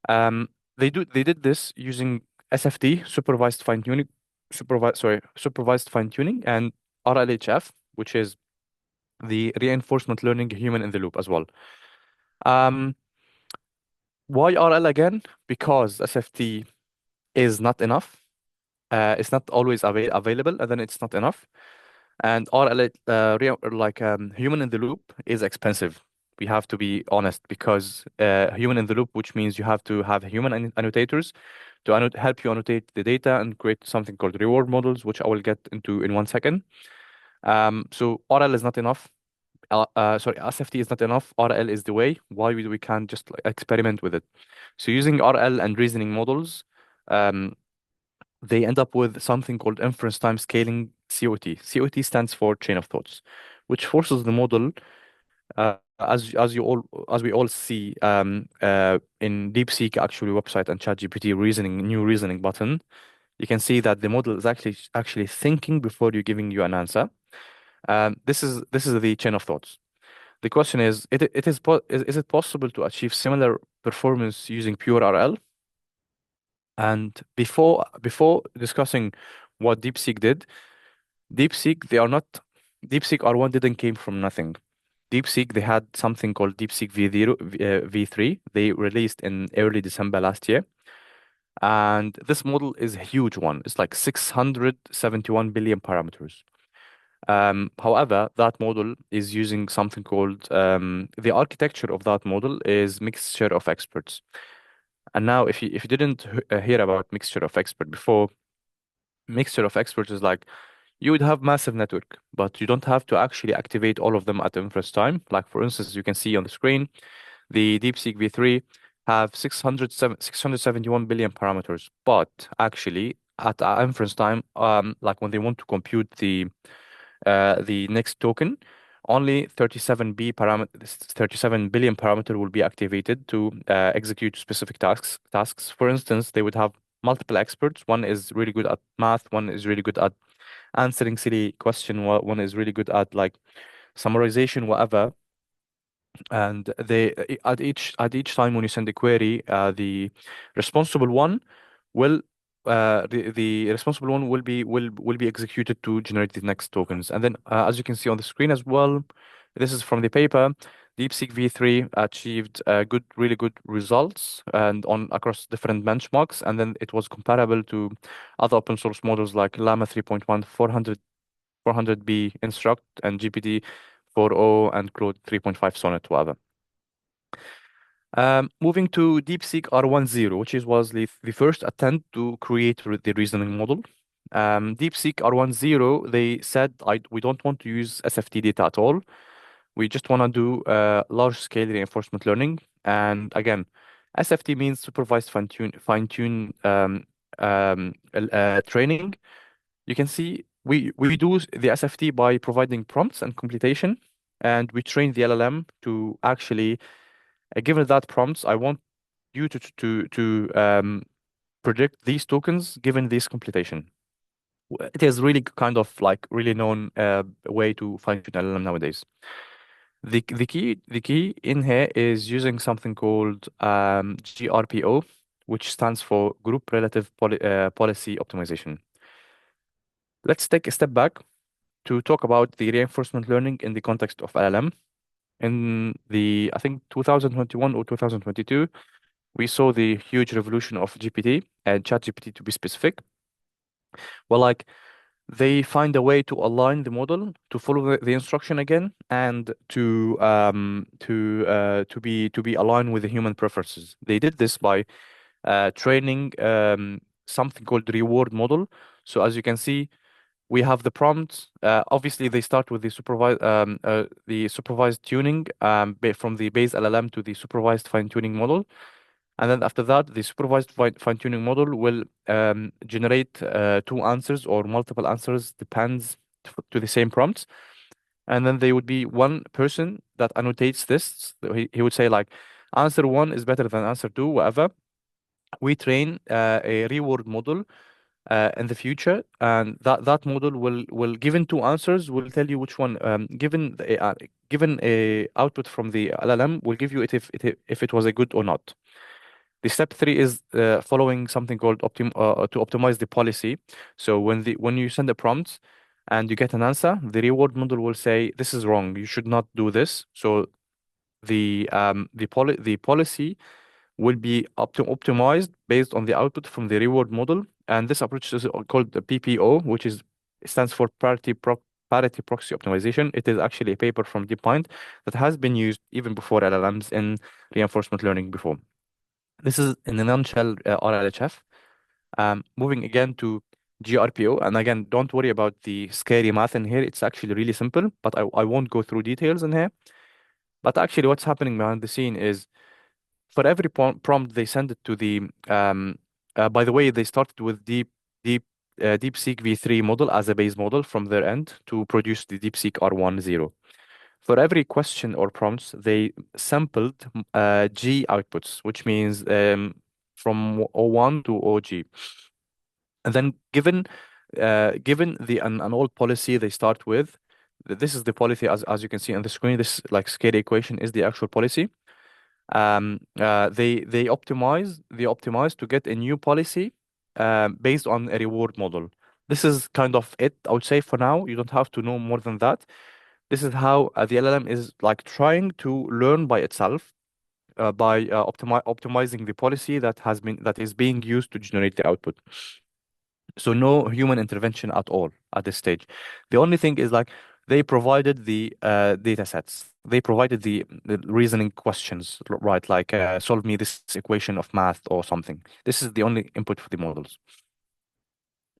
They did this using SFT, supervised fine tuning, and RLHF, which is the reinforcement learning human in the loop as well. Um, why RL again? Because SFT is not enough. It's not always available, and then it's not enough. And RL, human in the loop is expensive. We have to be honest, because human in the loop, which means you have to have human annotators to help you annotate the data and create something called reward models, which I will get into in 1 second. So RL is not enough. Sorry, SFT is not enough. RL is the way. Why we can't just like, experiment with it? So using RL and reasoning models, um, they end up with something called inference time scaling, COT. COT stands for chain of thoughts, which forces the model, as we all see in DeepSeek actually website and ChatGPT new reasoning button. You can see that the model is actually thinking before you giving you an answer. This is the chain of thoughts. The question is, is it possible to achieve similar performance using pure RL? And before discussing what DeepSeek did, DeepSeek they are not DeepSeek R1 didn't came from nothing. DeepSeek they had something called DeepSeek V3. They released in early December last year, and this model is a huge one. It's like 671 billion parameters. However, that model is using something called the architecture of that model is mixture of experts. And now, if you didn't hear about mixture of expert before, mixture of experts is like you would have massive network, but you don't have to actually activate all of them at the first time. Like for instance, you can see on the screen, the DeepSeek V3 have 671 billion parameters, but actually at inference time, like when they want to compute the next token, only 37 billion parameter will be activated to execute specific tasks. For instance, they would have multiple experts. One is really good at math, one is really good at answering silly question, one is really good at like summarization, whatever. And they at each time when you send a query, the responsible one will the responsible one will be executed to generate the next tokens. And then as you can see on the screen as well, this is from the paper. DeepSeek V3 achieved really good results and on across different benchmarks, and then it was comparable to other open source models like Llama 3.1, 400B Instruct, and GPT 4.0 and Claude 3.5 Sonnet, whatever. Moving to DeepSeek R10, which was the first attempt to create the reasoning model. DeepSeek R10, they said, we don't want to use SFT data at all. We just want to do large-scale reinforcement learning. And again, SFT means supervised fine-tune training. You can see we do the SFT by providing prompts and computation, and we train the LLM to actually, given that prompts, I want you to predict these tokens given this computation. It is really kind of like really known way to fine-tune LLM nowadays. The key in here is using something called GRPO, which stands for Group Relative Policy Optimization. Let's take a step back to talk about the reinforcement learning in the context of LLM. In I think 2021 or 2022, we saw the huge revolution of GPT and ChatGPT to be specific. Well, like they find a way to align the model to follow the instruction again and to be aligned with the human preferences. They did this by training something called reward model. So as you can see, we have the prompt. Obviously, they start with the supervised tuning from the base LLM to the supervised fine tuning model. And then after that, the supervised fine-tuning model will generate two answers or multiple answers, depends to the same prompts. And then there would be one person that annotates this. So he would say like, answer one is better than answer two, whatever. We train a reward model in the future, and that model will given two answers will tell you which one given a output from the LLM will give you it if it was a good or not. The step three is following something called to optimize the policy. So when you send a prompt and you get an answer, the reward model will say this is wrong. You should not do this. So the policy will be optimized based on the output from the reward model. And this approach is called the PPO, which stands for parity proxy optimization. It is actually a paper from DeepMind that has been used even before LLMs in reinforcement learning before. This is in a nutshell RLHF. Moving again to GRPO, and again, don't worry about the scary math in here. It's actually really simple, but I won't go through details in here. But actually, what's happening behind the scene is for every prompt they send it to the by the way, they started with DeepSeek V3 model as a base model from their end to produce the DeepSeek R10. For every question or prompts, they sampled G outputs, which means from O1 to OG. And then given an old policy they start with, this is the policy as you can see on the screen. This like scale equation is the actual policy. They optimize to get a new policy based on a reward model. This is kind of it, I would say for now. You don't have to know more than that. This is how the LLM is like trying to learn by itself by optimizing the policy that is being used to generate the output. So no human intervention at all at this stage. The only thing is like they provided the data sets. They provided the reasoning questions, right? Like solve me this equation of math or something. This is the only input for the models.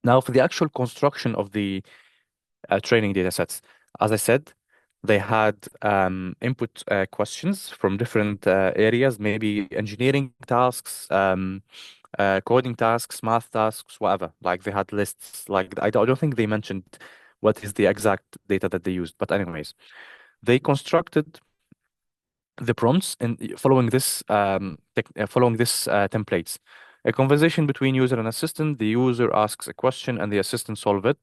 Now for the actual construction of the training data sets, as I said, They had input questions from different areas, maybe engineering tasks, coding tasks, math tasks, whatever. Like they had lists. Like I don't think they mentioned what is the exact data that they used. But anyways, they constructed the prompts in following this templates. A conversation between user and assistant. The user asks a question and the assistant solve it.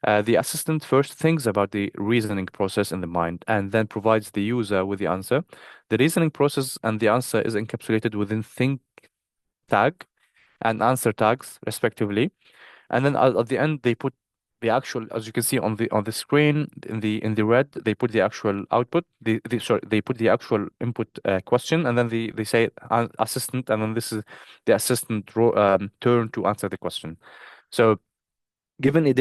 The assistant first thinks about the reasoning process in the mind and then provides the user with the answer. The reasoning process and the answer is encapsulated within think tag and answer tags, respectively. And then at the end, they put the actual, as you can see on the screen in the red, they put the actual output. Sorry, they put the actual input question, and then they say assistant, and then this is the assistant turn to answer the question. So given a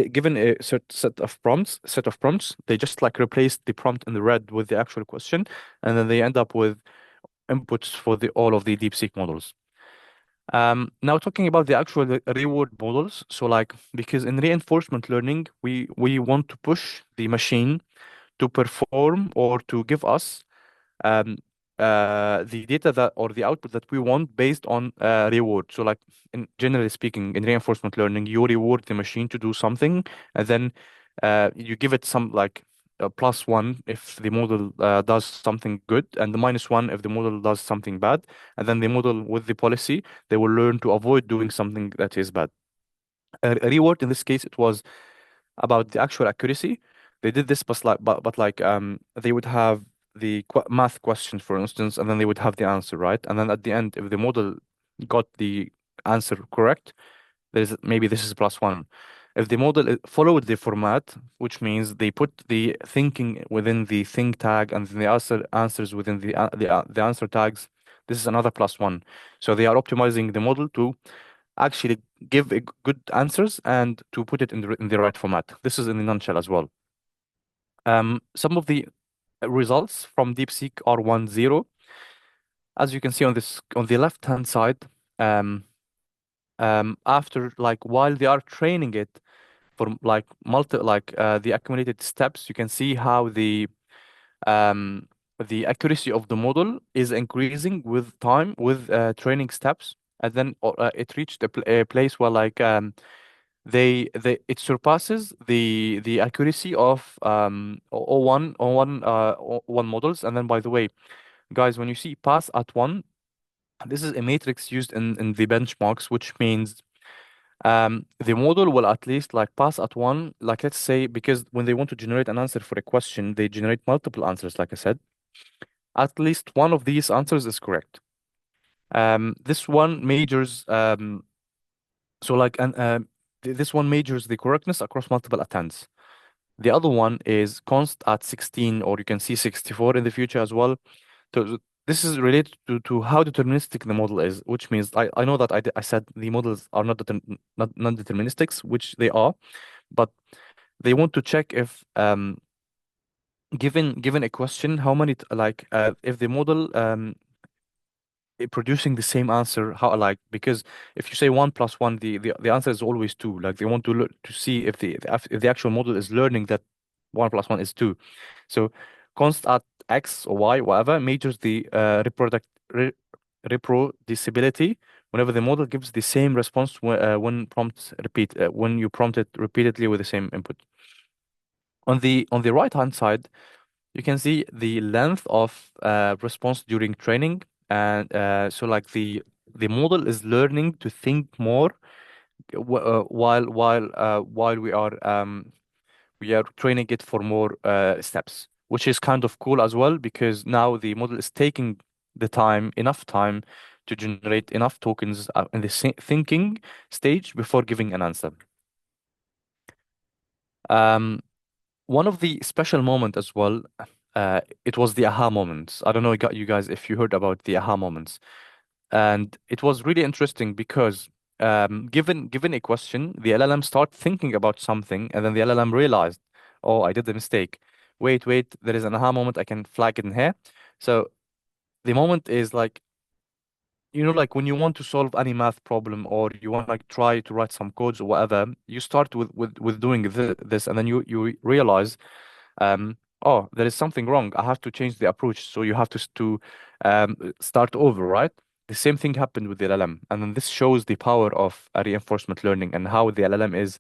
set of prompts, they just like replace the prompt in the red with the actual question, and then they end up with inputs for the all of the DeepSeek models. Now talking about the actual reward models. So like because in reinforcement learning, we want to push the machine to perform or to give us um, the data that or the output that we want based on reward. So like in generally speaking, in reinforcement learning, you reward the machine to do something, and then you give it some like a +1 if the model does something good, and the -1 if the model does something bad. And then the model with the policy, they will learn to avoid doing something that is bad. A reward in this case, it was about the actual accuracy. They did this, but like they would have the math question, for instance, and then they would have the answer, right? And then at the end, if the model got the answer correct, there's maybe this is +1. If the model followed the format, which means they put the thinking within the think tag and the answers within the answer tags, this is another +1. So they are optimizing the model to actually give good answers and to put it in the right format. This is in a nutshell as well. Some of the results from DeepSeek R10, as you can see on this on the left hand side, after like while they are training it for like the accumulated steps, you can see how the accuracy of the model is increasing with time with training steps, and then it reached a place where like they it surpasses the accuracy of O1 models. And then by the way, guys, when you see pass at one, this is a matrix used in the benchmarks, which means the model will at least like pass at one, like let's say, because when they want to generate an answer for a question, they generate multiple answers, like I said. At least one of these answers is correct. This one measures so like and this one measures the correctness across multiple attempts. The other one is const at 16, or you can see 64 in the future as well. So this is related to how deterministic the model is, which means I know that I said the models are not deterministics, which they are, but they want to check if given a question, how many if the model producing the same answer, how like, because if you say 1 + 1, the answer is always 2. Like they want to look to see if the actual model is learning that 1 + 1 is 2. So const at x or y, whatever, measures the reproducibility whenever the model gives the same response when you prompt it repeatedly with the same input. On the right hand side, you can see the length of response during training, and so like the model is learning to think more while we are training it for more steps, which is kind of cool as well, because now the model is taking enough time to generate enough tokens in the thinking stage before giving an answer. Um, One of the special moment as well, it was the aha moments. I don't know, you guys, if you heard about the aha moments, and it was really interesting because given a question, the LLM start thinking about something, and then the LLM realized, oh, I did the mistake. Wait, there is an aha moment. I can flag it in here. So the moment is like, like when you want to solve any math problem, or you want like try to write some codes or whatever, you start with doing this, and then you realize, oh, there is something wrong. I have to change the approach. So you have to start over, right? The same thing happened with the LLM. And then this shows the power of a reinforcement learning and how the LLM is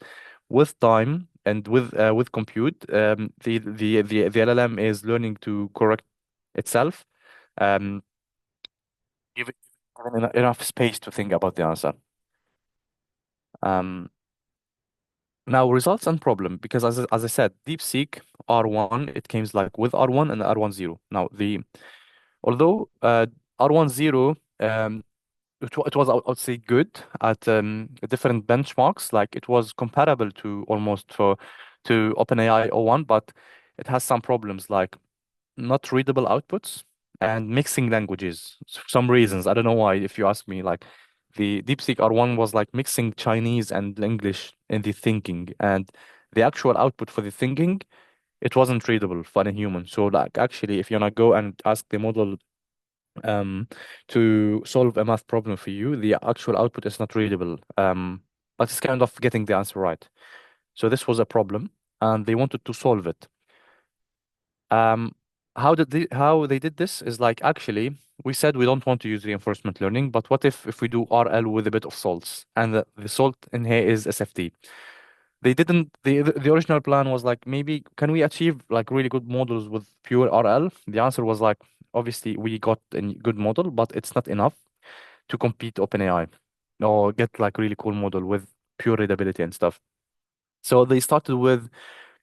with time and with compute. The LLM is learning to correct itself. Um, give it enough space to think about the answer. Um, Now, results and problem, because as I said, DeepSeek R1, it came like with R1 and R10. Now, although R10, it was, I would say, good at different benchmarks. Like it was comparable to almost to OpenAI O1, but it has some problems like not readable outputs and mixing languages for some reasons. I don't know why, if you ask me. Like the DeepSeek R1 was like mixing Chinese and English in the thinking, and the actual output for the thinking, it wasn't readable for a human. So like actually, if you wanna go and ask the model um to solve a math problem for you, the actual output is not readable. But it's kind of getting the answer right. So this was a problem, and they wanted to solve it. Um, how they did this is like actually we said we don't want to use reinforcement learning, but what if we do RL with a bit of salts, and the salt in here is SFT. They didn't the original plan was like maybe can we achieve like really good models with pure RL? The answer was like obviously we got a good model, but it's not enough to compete OpenAI or get like really cool model with pure readability and stuff. So they started with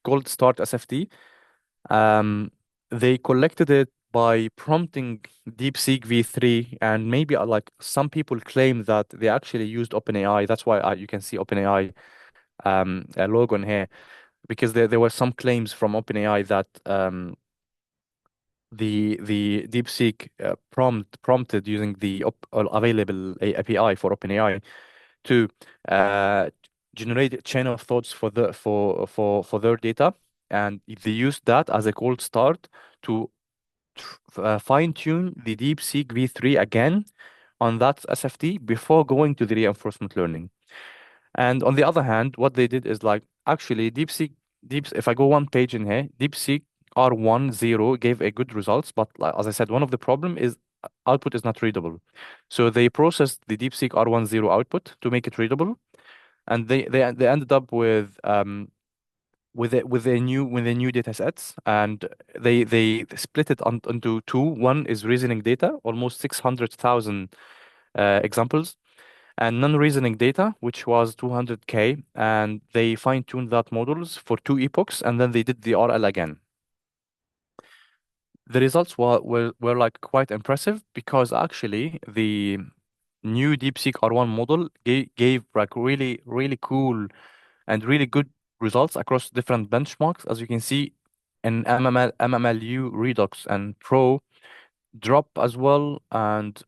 cold start SFT. um, they collected it by prompting DeepSeek v3, and maybe like some people claim that they actually used OpenAI. That's why you can see OpenAI logo in here, because there were some claims from OpenAI that the DeepSeek prompted using the available API for OpenAI to uh, generate a chain of thoughts for for their data, and they used that as a cold start to fine tune the DeepSeek v3 again on that SFT before going to the reinforcement learning. And on the other hand, what they did is like actually if I go one page in here, DeepSeek R10 gave a good results, but like, as I said, one of the problem is output is not readable. So they processed the DeepSeek R10 output to make it readable, and they ended up with a new data sets, and they split it into two. One is reasoning data, almost 600,000 examples, and non-reasoning data, which was 200K, and they fine-tuned that models for two epochs, and then they did the RL again. The results were like quite impressive, because actually the new DeepSeek R1 model gave like really cool and really good results across different benchmarks. As you can see in MMLU, Redux, and Pro, Drop as well, and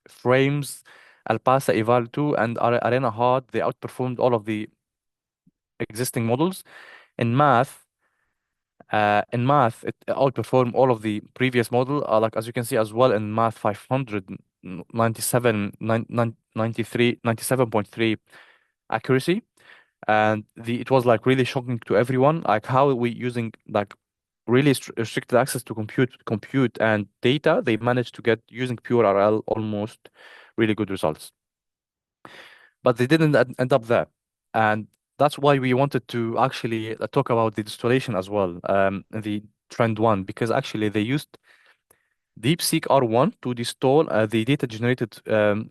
Frames, Alpasa, Eval 2, and Arena Hard, they outperformed all of the existing models. In math, it outperformed all of the previous model. Like as you can see as well in Math 500, 97.3 accuracy. And it was like really shocking to everyone, like how we using like really restricted access to compute and data, they managed to get using pure RL almost really good results. But they didn't end up there, and that's why we wanted to actually talk about the distillation as well, the trend one, because actually they used DeepSeek R1 to distill the data generated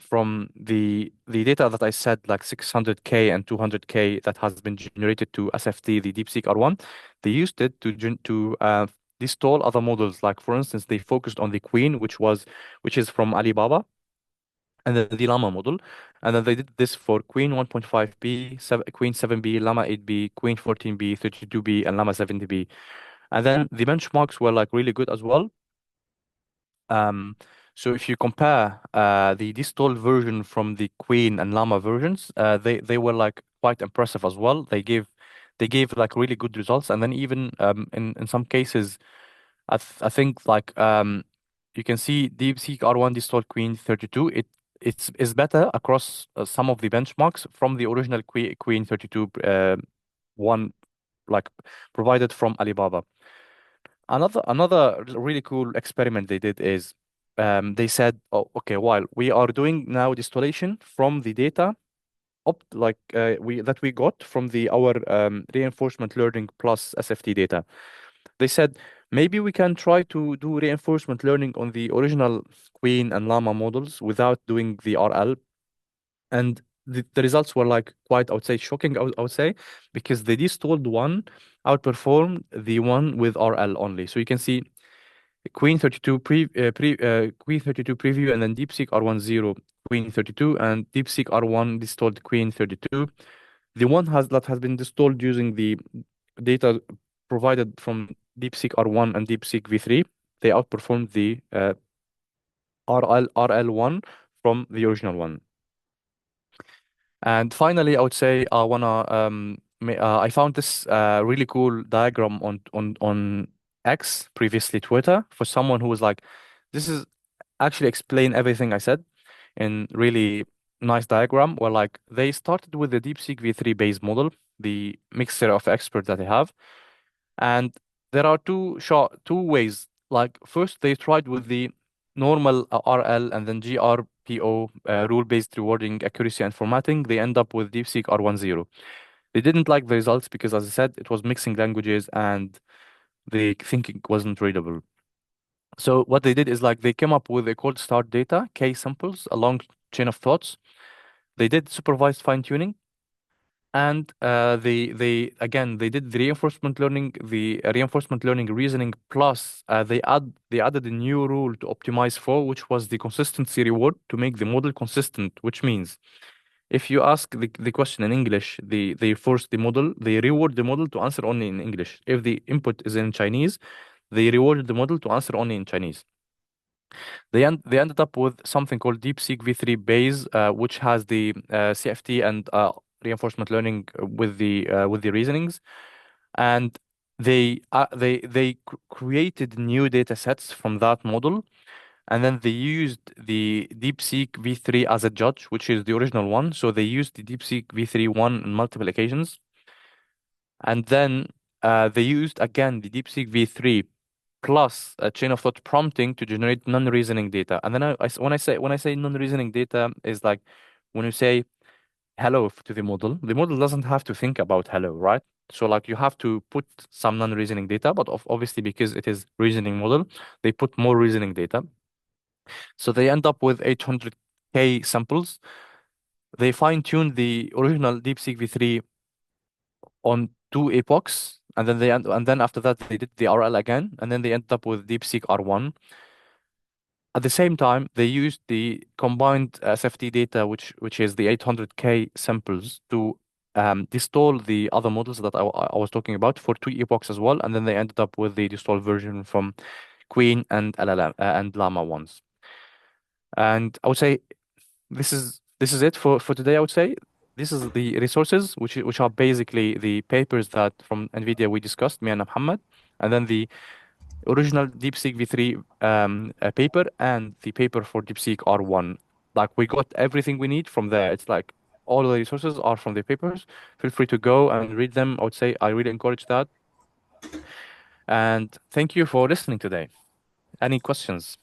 from the data that I said, like 600K and 200K that has been generated to SFT, the DeepSeek R1. They used it to distill other models. Like for instance, they focused on the Queen, which is from Alibaba, and then the Llama model. And then they did this for Queen 1.5B, Queen 7B, Llama 8B, Queen 14B, 32B, and Llama 70B. And then the benchmarks were like really good as well. Um, so if you compare the distilled version from the Queen and Llama versions, they were like quite impressive as well. They gave like really good results, and then even in some cases, I think like you can see DeepSeek R1 distilled Queen 32. It's is better across some of the benchmarks from the original Queen 32 one, like provided from Alibaba. Another really cool experiment they did is they said, oh, okay, while we are doing now distillation from the data we got from our reinforcement learning plus SFT data. They said maybe we can try to do reinforcement learning on the original Queen and Llama models without doing the RL. And the results were like quite, I would say, shocking, I would say, because the distilled one outperformed the one with RL only. So you can see Queen 32 preview and then DeepSeek R10 Queen 32 and DeepSeek R1 distilled Queen 32. The one that has been distilled using the data provided from DeepSeek R1 and DeepSeek V3, they outperformed the RL1 from the original one. And finally, I would say I wanna I found this really cool diagram on X, previously Twitter, for someone who was like, this is actually explain everything I said in really nice diagram where like they started with the DeepSeek V3 base model, the mixture of experts that they have. And there are two ways. Like first they tried with the normal RL and then GRPO rule-based rewarding accuracy and formatting. They end up with DeepSeek R10. They didn't like the results because, as I said, it was mixing languages and the thinking wasn't readable. So what they did is like they came up with a cold start data, K samples, a long chain of thoughts. They did supervised fine tuning, and they did the reinforcement learning reasoning plus they added a new rule to optimize for, which was the consistency reward to make the model consistent, which means if you ask the question in English, they force the model, they reward the model to answer only in English. If the input is in Chinese, they rewarded the model to answer only in Chinese. They ended up with something called DeepSeek V3 base, which has the CFT and reinforcement learning with the reasonings, and they created new data sets from that model, and then they used the DeepSeek V3 as a judge, which is the original one. So they used the DeepSeek V3 one on multiple occasions, and then they used again the DeepSeek V3 plus a chain of thought prompting to generate non-reasoning data. And then when I say non-reasoning data is like when you say hello to the model doesn't have to think about hello, right? So like you have to put some non-reasoning data, but obviously because it is reasoning model, they put more reasoning data. So they end up with 800K samples. They fine-tuned the original DeepSeek V3 on two epochs, and then after that they did the RL again, and then they ended up with DeepSeek R1. At the same time, they used the combined SFT data, which is the 800K samples, to distill the other models that I was talking about for two epochs as well, and then they ended up with the distilled version from Queen and LLM and Llama ones. And I would say this is it for today. I would say this is the resources which are basically the papers that from NVIDIA we discussed, me and Muhammad, and then the original DeepSeek V3 paper and the paper for DeepSeek R1. Like we got everything we need from there. It's like all the resources are from the papers. Feel free to go and read them. I would say I really encourage that. And thank you for listening today. Any questions?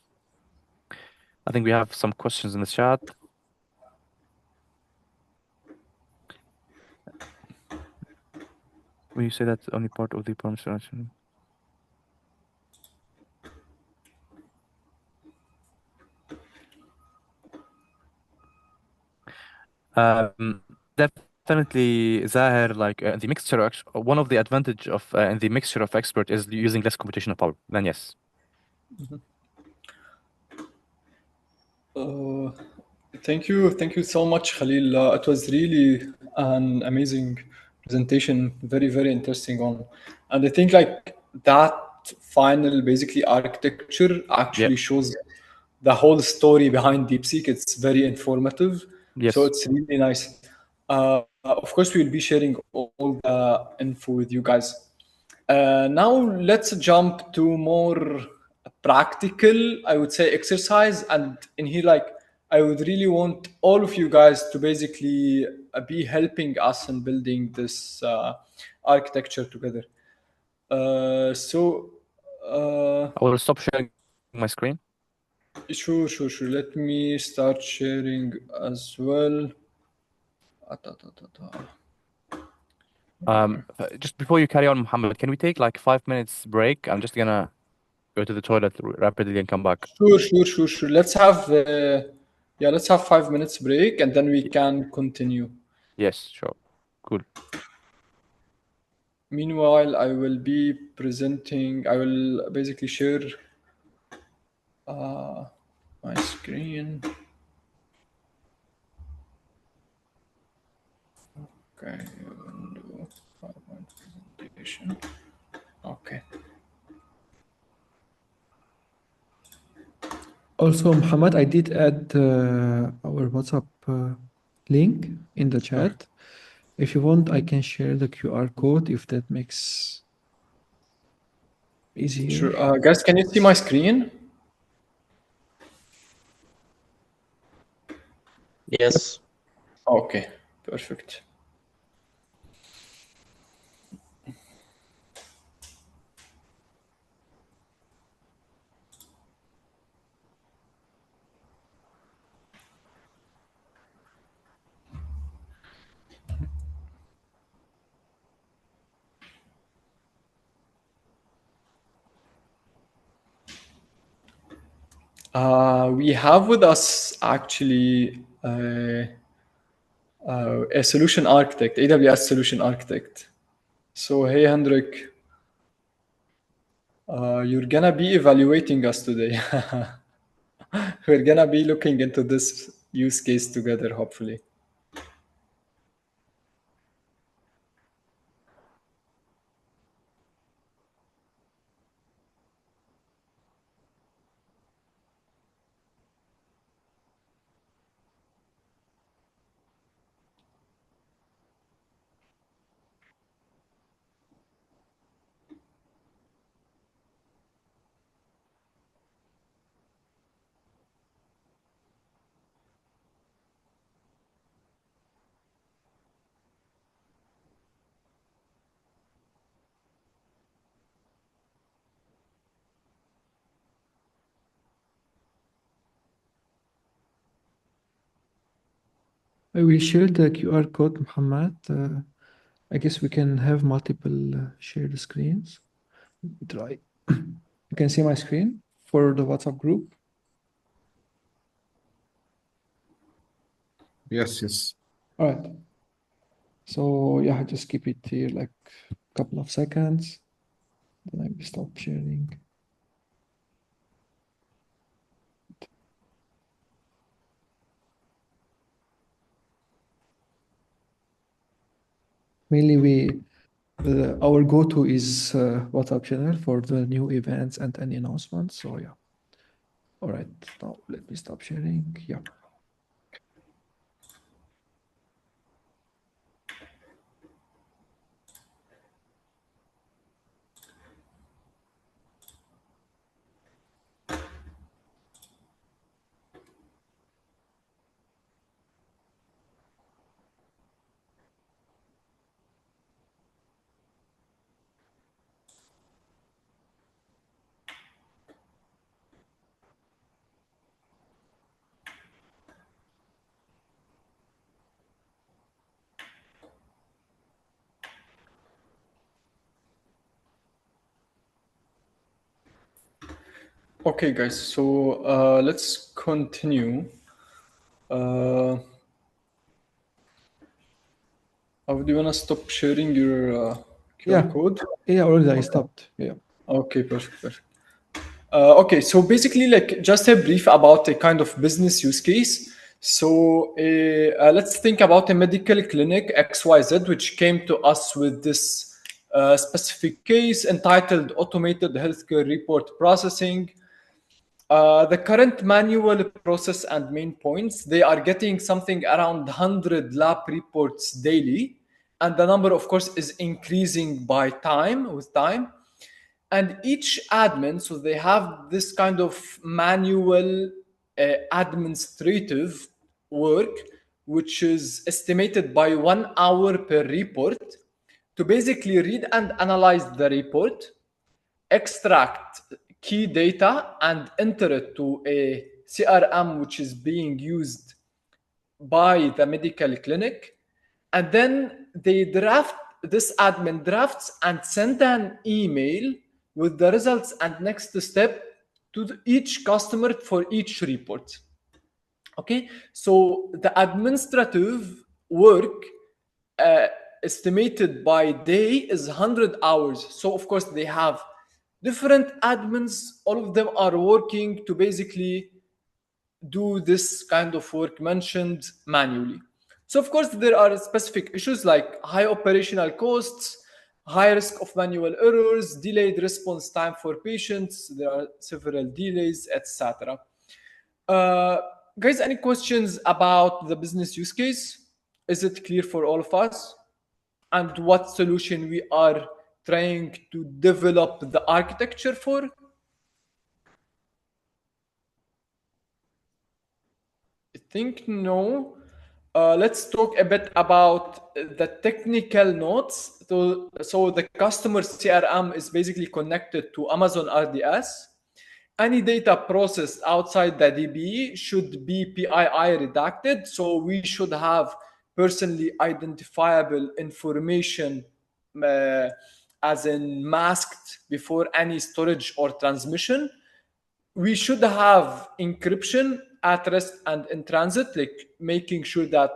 I think we have some questions in the chat. Will you say that's only part of the prompt selection? Definitely, Zahir, like the mixture, one of the advantage of in the mixture of expert is using less computational power. Then yes. Thank you so much, Khalil. It was really an amazing presentation, very, very interesting one. And I think like that final basically architecture Yep. actually shows the whole story behind DeepSeek. It's very informative. Yes. So it's really nice. Of course, we'll be sharing all the info with you guys. Now let's jump to more practical, I would say, exercise. And in here, like, I would really want all of you guys to basically be helping us in building this architecture together. So I will stop sharing my screen. Sure. Let me start sharing as well. Just before you carry on, Muhammad, can we take like 5 minutes break? I'm just gonna go to the toilet rapidly and come back. Sure. Let's have 5 minutes break and then we can continue. Yes, sure. Cool. Meanwhile, I will be presenting. I will basically share my screen. Okay, window, PowerPoint presentation. Okay. Also, Muhammad, I did add our WhatsApp link in the chat. If you want, I can share the QR code if that makes easier. Sure. Guys, can you see my screen? Yes. Okay, perfect. We have with us actually a solution architect, AWS solution architect. So, hey, Hendrik, you're gonna be evaluating us today. We're gonna be looking into this use case together, hopefully. I will share the QR code, Muhammad. I guess we can have multiple shared screens. Let me try. You can see my screen for the WhatsApp group. Yes. All right. So yeah, just keep it here like a couple of seconds. Then I will stop sharing. Mainly our go-to is WhatsApp channel for the new events and any announcements. So yeah. All right, now let me stop sharing. Yeah. Okay, guys, so let's continue. Do you want to stop sharing your QR code? Yeah, already I stopped. Yeah. Okay, perfect. Okay, so basically, like just a brief about a kind of business use case. So let's think about a medical clinic XYZ, which came to us with this specific case entitled Automated Healthcare Report Processing. The current manual process and main points, they are getting something around 100 lab reports daily. And the number, of course, is increasing with time. And each admin, so they have this kind of manual administrative work, which is estimated by 1 hour per report to basically read and analyze the report, extract key data and enter it to a CRM, which is being used by the medical clinic, and then they draft, this admin drafts and send an email with the results and next step to each customer for each report. Okay, so the administrative work estimated by day is 100 hours. So of course they have different admins, all of them are working to basically do this kind of work mentioned manually. So of course there are specific issues like high operational costs, high risk of manual errors, delayed response time for patients, there are several delays, etc. Guys, any questions about the business use case? Is it clear for all of us? And what solution we are trying to develop the architecture for? I think no. Let's talk a bit about the technical notes. So the customer CRM is basically connected to Amazon RDS. Any data processed outside the DB should be PII redacted. So we should have personally identifiable information as in masked before any storage or transmission. We should have encryption at rest and in transit, like making sure that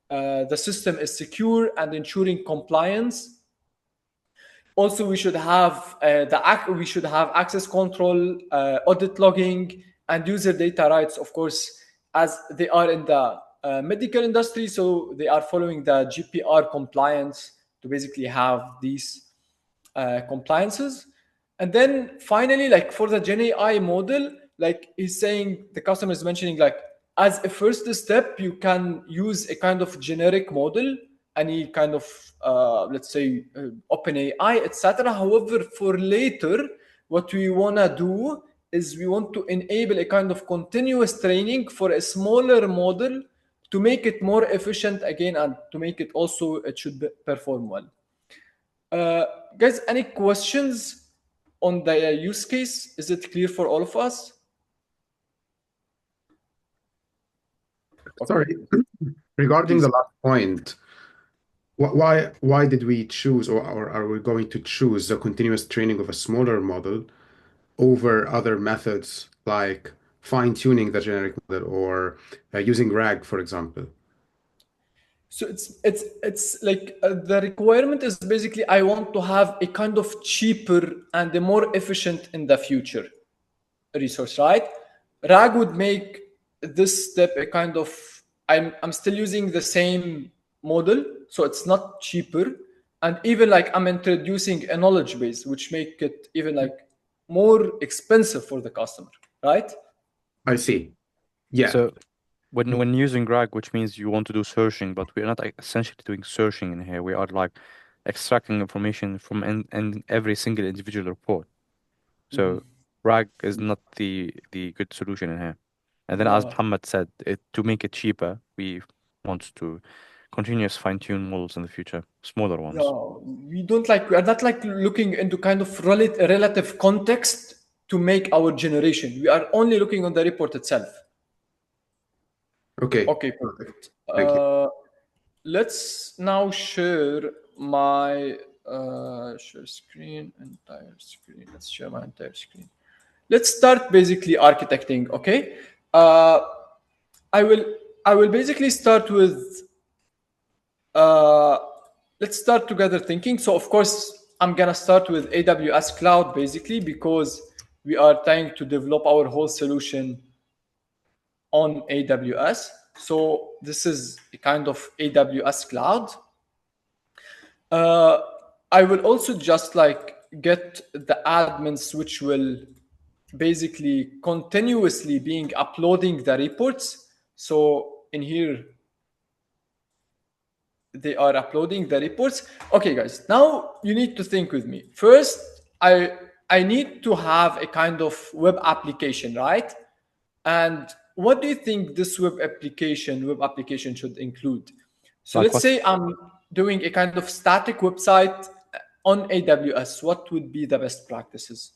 the system is secure and ensuring compliance. Also, we should have access control, audit logging, and user data rights, of course, as they are in the medical industry. So they are following the GPR compliance to basically have these compliances. And then finally, like for the Gen AI model, like he's saying, the customer is mentioning, like as a first step, you can use a kind of generic model, any kind of let's say OpenAI, etc. However, for later, what we want to do is we want to enable a kind of continuous training for a smaller model to make it more efficient again, and to make it also, it should perform well. Guys, any questions on the use case? Is it clear for all of us? Sorry, regarding Please. the last point, why did we choose, or are we going to choose the continuous training of a smaller model over other methods like fine-tuning the generic model or using RAG, for example? So it's like the requirement is basically I want to have a kind of cheaper and a more efficient in the future resource, right? RAG would make this step a kind of I'm still using the same model, so it's not cheaper, and even like I'm introducing a knowledge base, which make it even like more expensive for the customer, right? I see. Yeah. So when using RAG, which means you want to do searching, but we're not essentially doing searching in here. We are like extracting information from in every single individual report. So RAG is not the good solution in here. And then, as Muhammad said, to make it cheaper, we want to continuous fine-tune models in the future, smaller ones. No, we are not like looking into kind of relative context to make our generation. We are only looking on the report itself. Okay. Okay, perfect. Thank you. Let's now share my share screen, entire screen. Let's share my entire screen. Let's start basically architecting. Okay, I will basically start with let's start together thinking. So of course I'm gonna start with AWS cloud basically, because we are trying to develop our whole solution on AWS. So this is a kind of AWS cloud. I will also just like get the admins which will basically continuously being uploading the reports. So in here, they are uploading the reports. Okay, guys, now you need to think with me. First, I need to have a kind of web application, right? And what do you think this web application should include? So Like let's say I'm doing a kind of static website on AWS. What would be the best practices?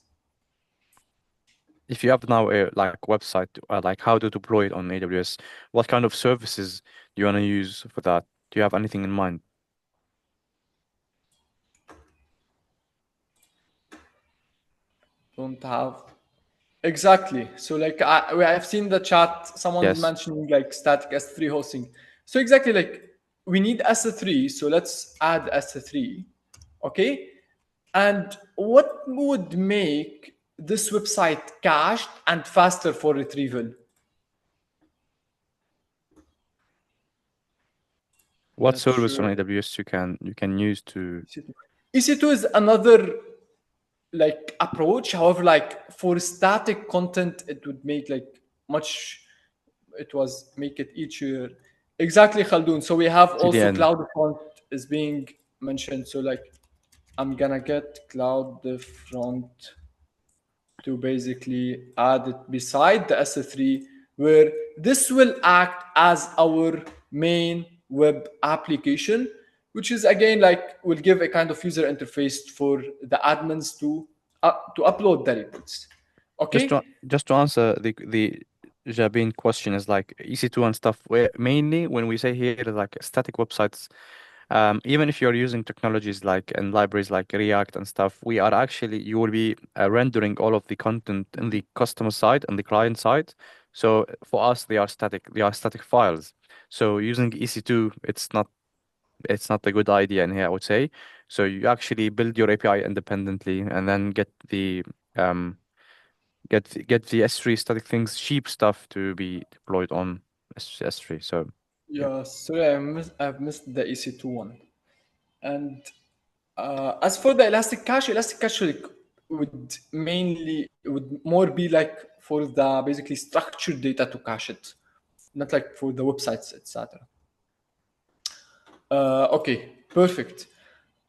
if you have now a like website, like how to deploy it on AWS, what kind of services do you want to use for that? Do you have anything in mind? Don't have exactly. So like I've seen the chat. Someone Yes. mentioning like static S3 hosting. So exactly like we need S3. So let's add S3. Okay. And what would make this website cached and faster for retrieval? What Not service on sure. AWS you can use to EC2. EC2 is another like approach. However, like for static content, it would make like much. It was make it easier. Exactly, Khaldun. So we have also CDN? CloudFront is being mentioned. So like I'm gonna get CloudFront to basically add it beside the S3, where this will act as our main web application, which is again like will give a kind of user interface for the admins to upload the reports. Okay. Just to answer the Jabin question is like EC2 and stuff. Where mainly when we say here like static websites, even if you're using technologies like and libraries like React and stuff, we are actually you will be rendering all of the content in the customer side and the client side. So for us, they are static. They are static files. So using EC2, it's not a good idea in here, I would say. So you actually build your API independently and then um get the S3 static things, cheap stuff to be deployed on S3. So yeah, Yeah, sorry, I've missed the EC2 one. And as for the Elastic Cache like, would more be like for the basically structured data to cache it, not like for the websites, etc. Okay, perfect.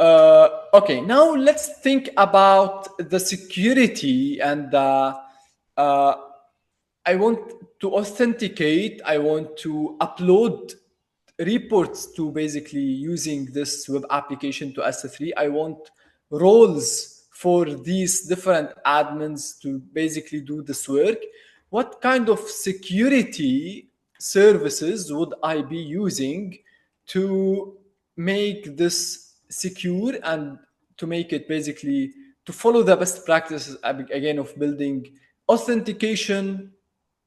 Okay, now let's think about the security and the. Uh, I want to authenticate. I want to upload reports to basically using this web application to S3. I want roles for these different admins to basically do this work. What kind of security services would I be using to make this secure and to make it basically to follow the best practices again of building authentication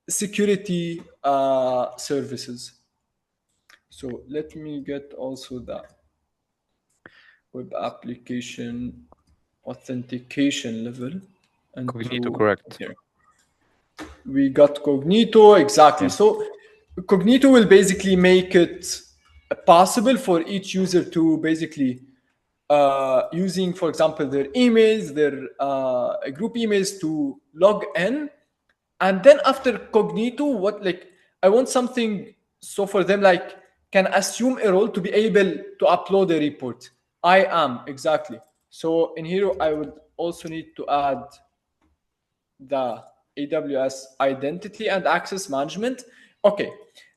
security services. So let me get also the web application authentication level Cognito, into correct. here. We got Cognito, exactly. Yeah, So Cognito will basically make it possible for each user to basically using, for example, their emails, their group emails to log in. And then after Cognito, what like I want something so for them like can assume a role to be able to upload a report. I am exactly. So in here I would also need to add the AWS identity and access management. Okay,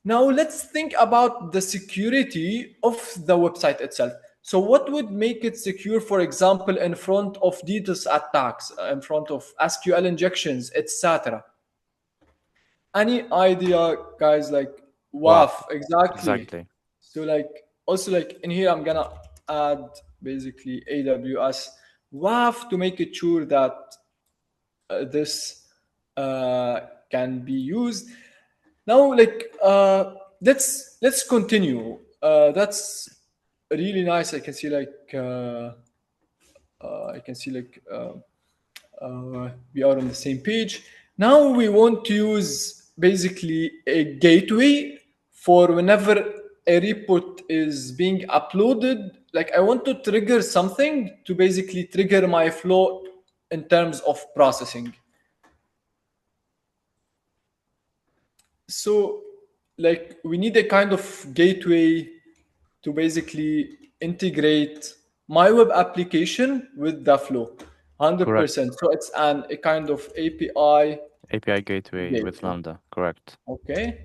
now let's think about the security of the website itself. So what would make it secure, for example, in front of DDoS attacks, in front of SQL injections, etc.? Any idea, guys? Like WAF, WAF, exactly. exactly. So like also like in here, I'm gonna add basically AWS WAF to make it sure that this can be used. Now, like let's continue. That's really nice. I can see like I can see like we are on the same page. Now we want to use basically a gateway for whenever a report is being uploaded. Like I want to trigger something to basically trigger my flow in terms of processing. So like we need a kind of gateway to basically integrate my web application with the flow 100%. Correct. So it's a kind of API API gateway with gateway. Lambda, correct. Okay,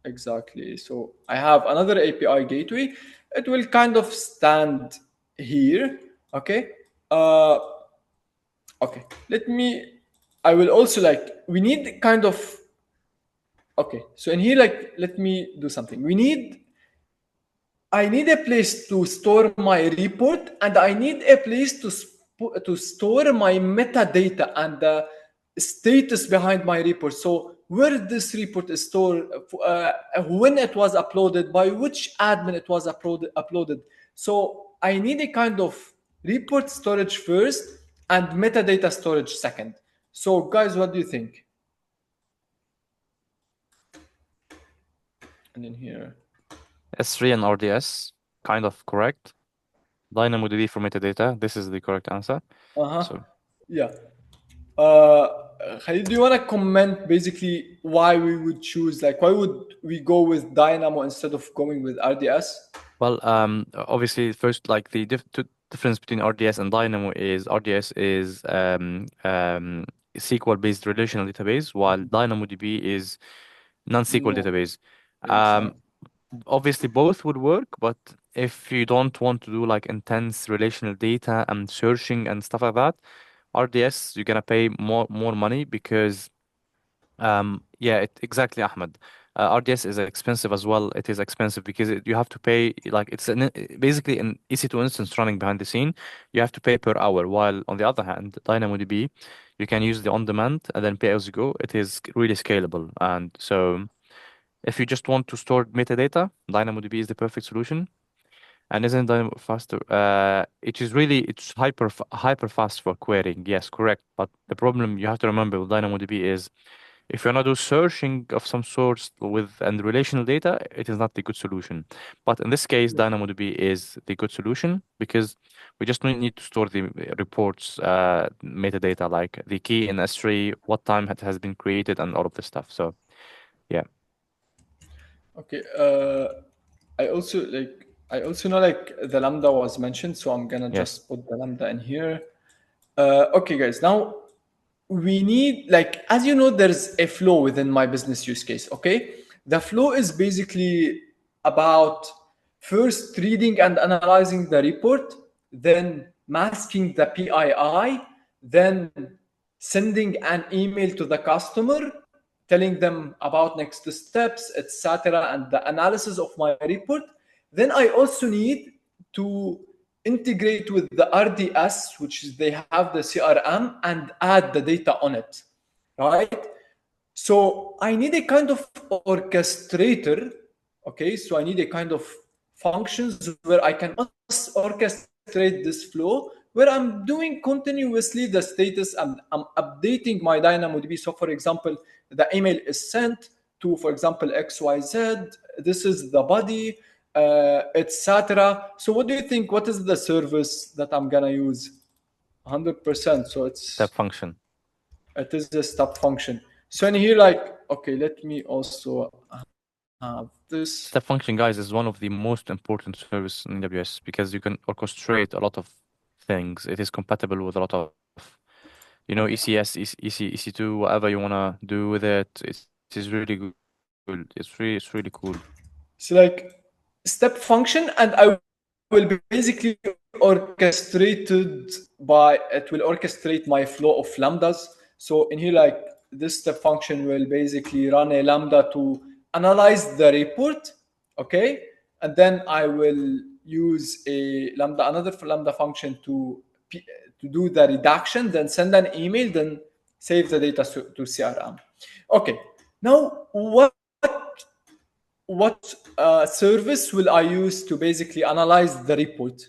exactly. So I have another API gateway. It will kind of stand here. Okay. Uh, okay. Let me I will also like, we need kind of, okay, so in here, like, let me do something. I need a place to store my report, and I need a place to store my metadata and the status behind my report. So where this report is stored, when it was uploaded, by which admin it was uploaded. So I need a kind of report storage first and metadata storage second. So guys, what do you think? And in here, S3 and RDS, kind of correct. DynamoDB for metadata. This is the correct answer. So yeah. Khalid, do you want to comment basically why we would choose, like, why would we go with Dynamo instead of going with RDS? well, obviously, first, like the difference between RDS and Dynamo is RDS is SQL-based relational database, while DynamoDB is non-SQL No, database. exactly. Obviously, both would work, but if you don't want to do like intense relational data and searching and stuff like that, RDS you're gonna pay more money because yeah, exactly, Ahmed. RDS is expensive as well. It is expensive because you have to pay, like it's basically an EC2 instance running behind the scene. You have to pay per hour. While on the other hand, DynamoDB, you can use the on demand and then pay as you go. It is really scalable, and so if you just want to store metadata, DynamoDB is the perfect solution. And isn't Dynamo faster? It is really it's hyper fast for querying. Yes, correct. But the problem you have to remember with DynamoDB is if you're not do searching of some sorts with and relational data, it is not the good solution. But in this case, DynamoDB is the good solution because we just need to store the reports metadata like the key in S3, what time it has been created, and all of this stuff. So yeah. Okay. I also know like the Lambda was mentioned, so I'm gonna Yes. just put the Lambda in here. Okay, guys. Now we need, like, as you know, there's a flow within my business use case. Okay, the flow is basically about first reading and analyzing the report, then masking the PII, then sending an email to the customer telling them about next steps, etc., and the analysis of my report. Then I also need to integrate with the RDS, which is they have the CRM, and add the data on it, right? So I need a kind of orchestrator. Okay, so I need a kind of functions where I can orchestrate this flow, where I'm doing continuously the status, and I'm updating my DynamoDB. So for example, the email is sent to, for example, XYZ, this is the body, etc. So what do you think? What is the service that I'm gonna use? 100%. So Step function. it is a step function. So in here, like, okay, let me also have this. Step function, guys, is one of the most important service in AWS because you can orchestrate a lot of things. It is compatible with a lot of, ECS, EC2, whatever you wanna do with it. It is really good. It's really cool. So like step function, and I will be basically orchestrated by, it will orchestrate my flow of lambdas. So in here, like, this step function will basically run a lambda to analyze the report, okay? And then I will use another lambda function to do the redaction, then send an email, then save the data to CRM. Okay, now what service will I use to basically analyze the report?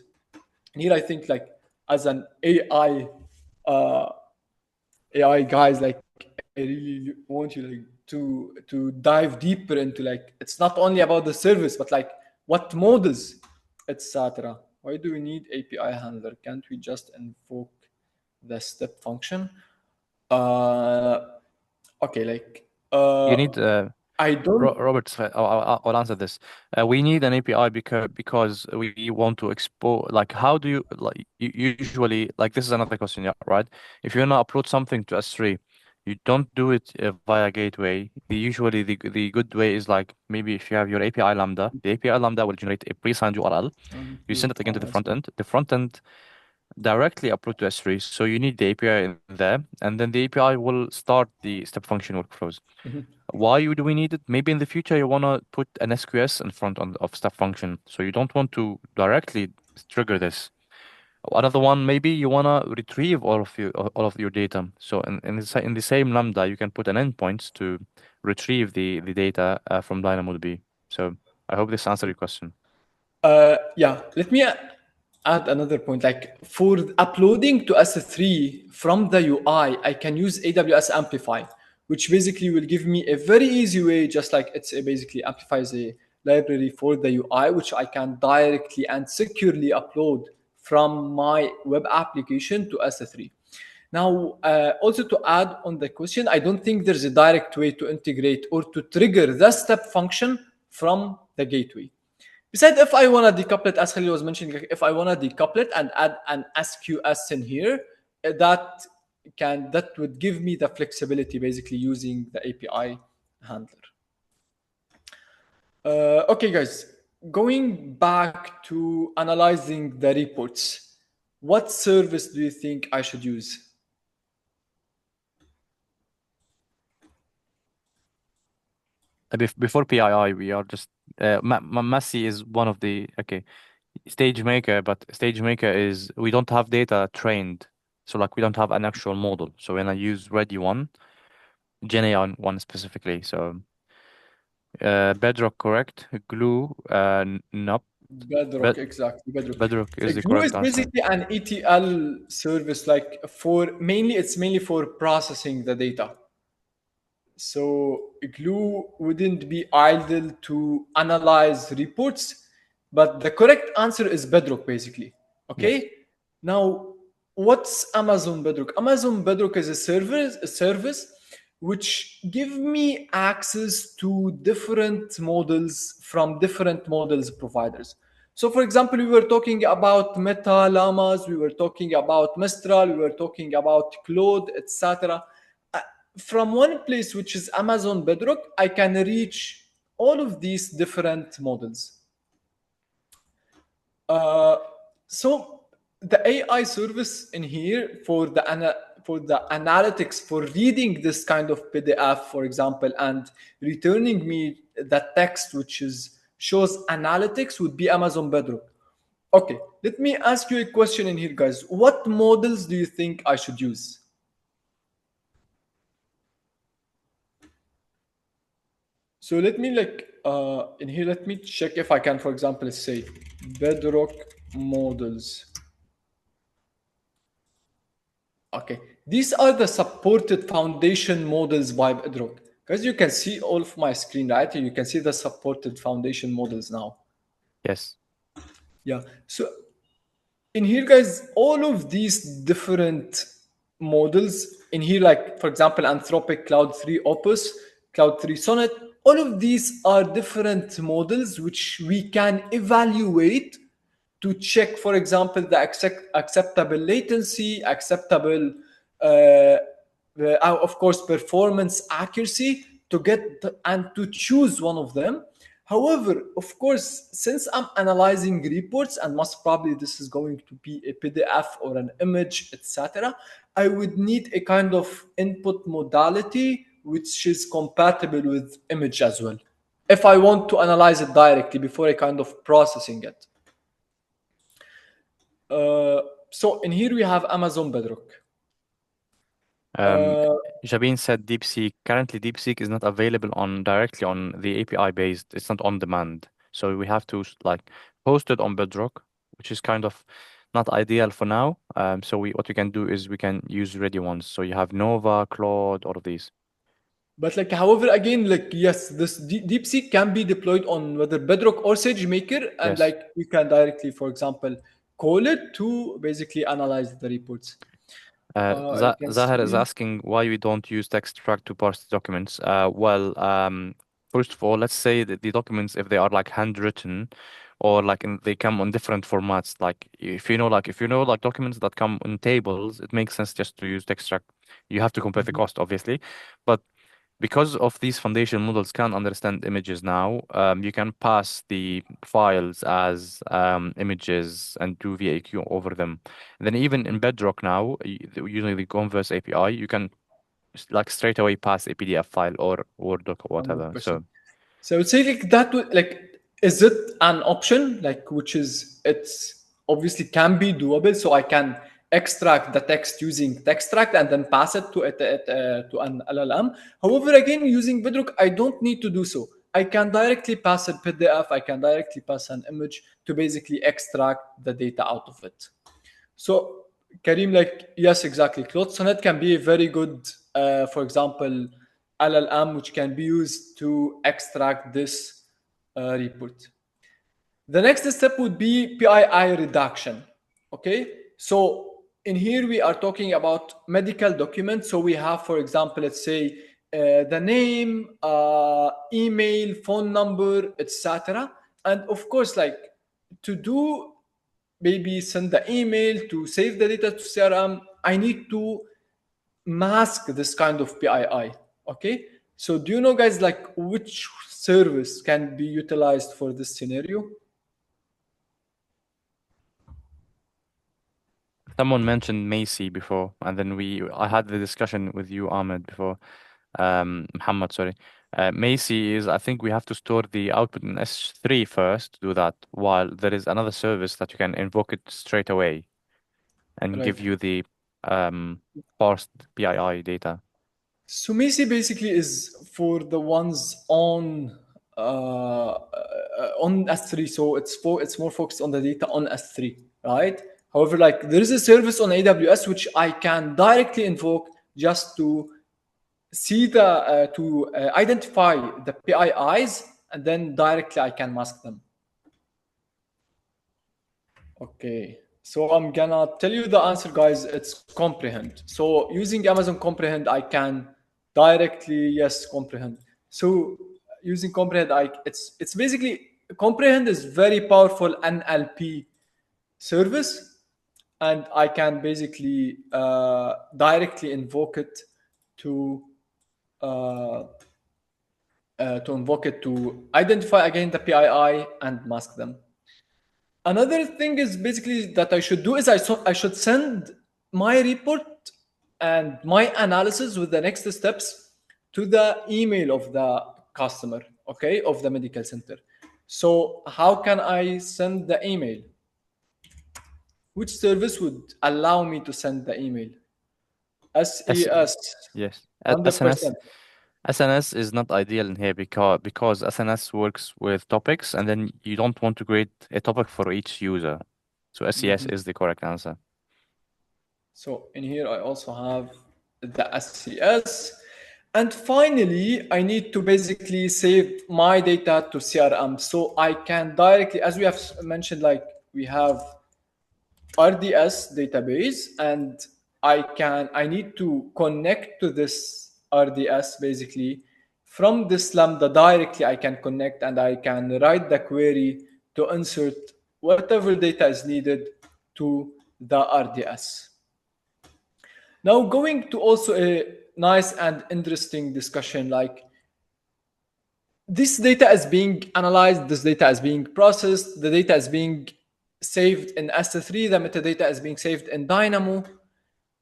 And here I think, like, as an AI guys, like, I really want you like to dive deeper into, like, it's not only about the service, but like what models, etc. Why do we need API handler? Can't we just invoke the step function? Okay, like You need I don't. Robert, I'll answer this. We need an API because we want to export. Like, how do you like usually like this is another question, yeah, right? If you're gonna upload something to S3, you don't do it via gateway. Usually, the good way is like maybe if you have your API Lambda, the API Lambda will generate a pre-signed URL. You send it again to the front end. The front end directly upload to S3. So you need the API in there, and then the API will start the step function workflows. Why do we need it? Maybe in the future you want to put an SQS in front of step function, so you don't want to directly trigger this. Another one, maybe you want to retrieve all of your data. So in the same Lambda, you can put an endpoint to retrieve the data from DynamoDB. So I hope this answered your question. Yeah, let me add another point. Like for uploading to S3 from the UI, I can use AWS Amplify, which basically will give me a very easy way, just like basically amplifies a library for the UI, which I can directly and securely upload from my web application to S3. Now, also to add on the question, I don't think there's a direct way to integrate or to trigger the step function from the gateway. Besides, if I want to decouple it, as Khalil was mentioning, like if I want to decouple it and add an SQS in here, that would give me the flexibility, basically using the API handler. Okay, guys, going back to analyzing the reports, what service do you think I should use? Before PII, we are just Massey is one of the SageMaker, but SageMaker is we don't have data trained, so like we don't have an actual model. So when I use Ready one, GenAI one specifically, so Bedrock correct, Glue nope, Bedrock, exactly. Bedrock. Bedrock is the Glue is correct answer. basically an ETL service, like it's mainly for processing the data. So Glue wouldn't be idle to analyze reports, but the correct answer is Bedrock, basically. Okay. Yes. Now, what's Amazon Bedrock? Amazon Bedrock is a service which give me access to different models from different models providers. So, for example, we were talking about Meta Llamas, we were talking about Mistral, we were talking about Claude, etc. From one place, which is Amazon Bedrock, I can reach all of these different models. So the AI service in here for the analytics, for reading this kind of PDF, for example, and returning me the text which shows analytics, would be Amazon Bedrock. Okay, let me ask you a question in here, guys. What models do you think I should use? So let me in here, let me check if I can, for example, say Bedrock models. Okay, these are the supported foundation models by Bedrock. Guys, you can see all of my screen, right? You can see the supported foundation models now. Yes. Yeah. So in here, guys, all of these different models in here, like for example, Anthropic, Cloud 3 Opus, Cloud 3 Sonnet, all of these are different models which we can evaluate to check, for example, the acceptable latency, acceptable, of course, performance accuracy to get and to choose one of them. However, of course, since I'm analyzing reports and most probably this is going to be a PDF or an image, etc., I would need a kind of input modality which is compatible with image as well, if I want to analyze it directly before a kind of processing it. So in here we have Amazon Bedrock. Jabin said DeepSeek. Currently, DeepSeek is not available directly on the API based. It's not on demand. So we have to host it on Bedrock, which is kind of not ideal for now. So what we can do is we can use ready ones. So you have Nova, Claude, all of these. But however, again, yes, this DeepSeek can be deployed on whether Bedrock or SageMaker, and Yes. you can directly, for example, call it to basically analyze the reports. Zahar is asking why we don't use text extract to parse the documents. First of all, let's say that the documents, if they are handwritten or they come on different formats, if you know documents that come in tables, it makes sense just to use text extract. You have to compare the cost, obviously, but because of these foundation models can understand images now, you can pass the files as images and do VAQ over them. And then even in Bedrock now, using the Converse API, you can like straight away pass a PDF file or Word doc or whatever. 100%. So I would say like that would like, is it an option like which is it's obviously can be doable, so I can extract the text using textract and then pass it to to an LLM. However, again, using Bedrock, I don't need to do so. I can directly pass a PDF, I can directly pass an image to basically extract the data out of it. So Karim, like, yes, exactly. Claude Sonnet can be a very good, for example, LLM, which can be used to extract this report. The next step would be PII reduction. Okay, so in here we are talking about medical documents. So we have, for example, let's say the name, email, phone number, etc. And of course, like to do maybe send the email to save the data to CRM, I need to mask this kind of PII. Okay, so do you know, guys, like which service can be utilized for this scenario? Someone mentioned Macy before, and then I had the discussion with you, Ahmed, before. Muhammad, sorry. Macy is, I think we have to store the output in S3 first to do that, while there is another service that you can invoke it straight away and give Right. you the parsed PII data. So Macy basically is for the ones on S3. So it's more focused on the data on S3, right? However, like there is a service on AWS which I can directly invoke just to see the identify the PIIs, and then directly I can mask them. Okay, so I'm gonna tell you the answer, guys. It's comprehend. So using Amazon Comprehend, I can directly, yes, comprehend. So using comprehend, it's basically comprehend is very powerful NLP service, and I can basically directly invoke it to identify again the PII and mask them. Another thing is basically that I should do is I should send my report and my analysis with the next steps to the email of the customer, okay, of the medical center. So how can I send the email? Which service would allow me to send the email? SES, Yes. 100%. SNS is not ideal in here because SNS works with topics, and then you don't want to create a topic for each user. So SES is the correct answer. So in here, I also have the SCS. And finally, I need to basically save my data to CRM. So I can directly, as we have mentioned, like we have RDS database, and I need to connect to this RDS basically from this Lambda directly. I can connect and I can write the query to insert whatever data is needed to the RDS. Now, going to also a nice and interesting discussion, like this data is being analyzed, this data is being processed, the data is being saved in S3, the metadata is being saved in Dynamo.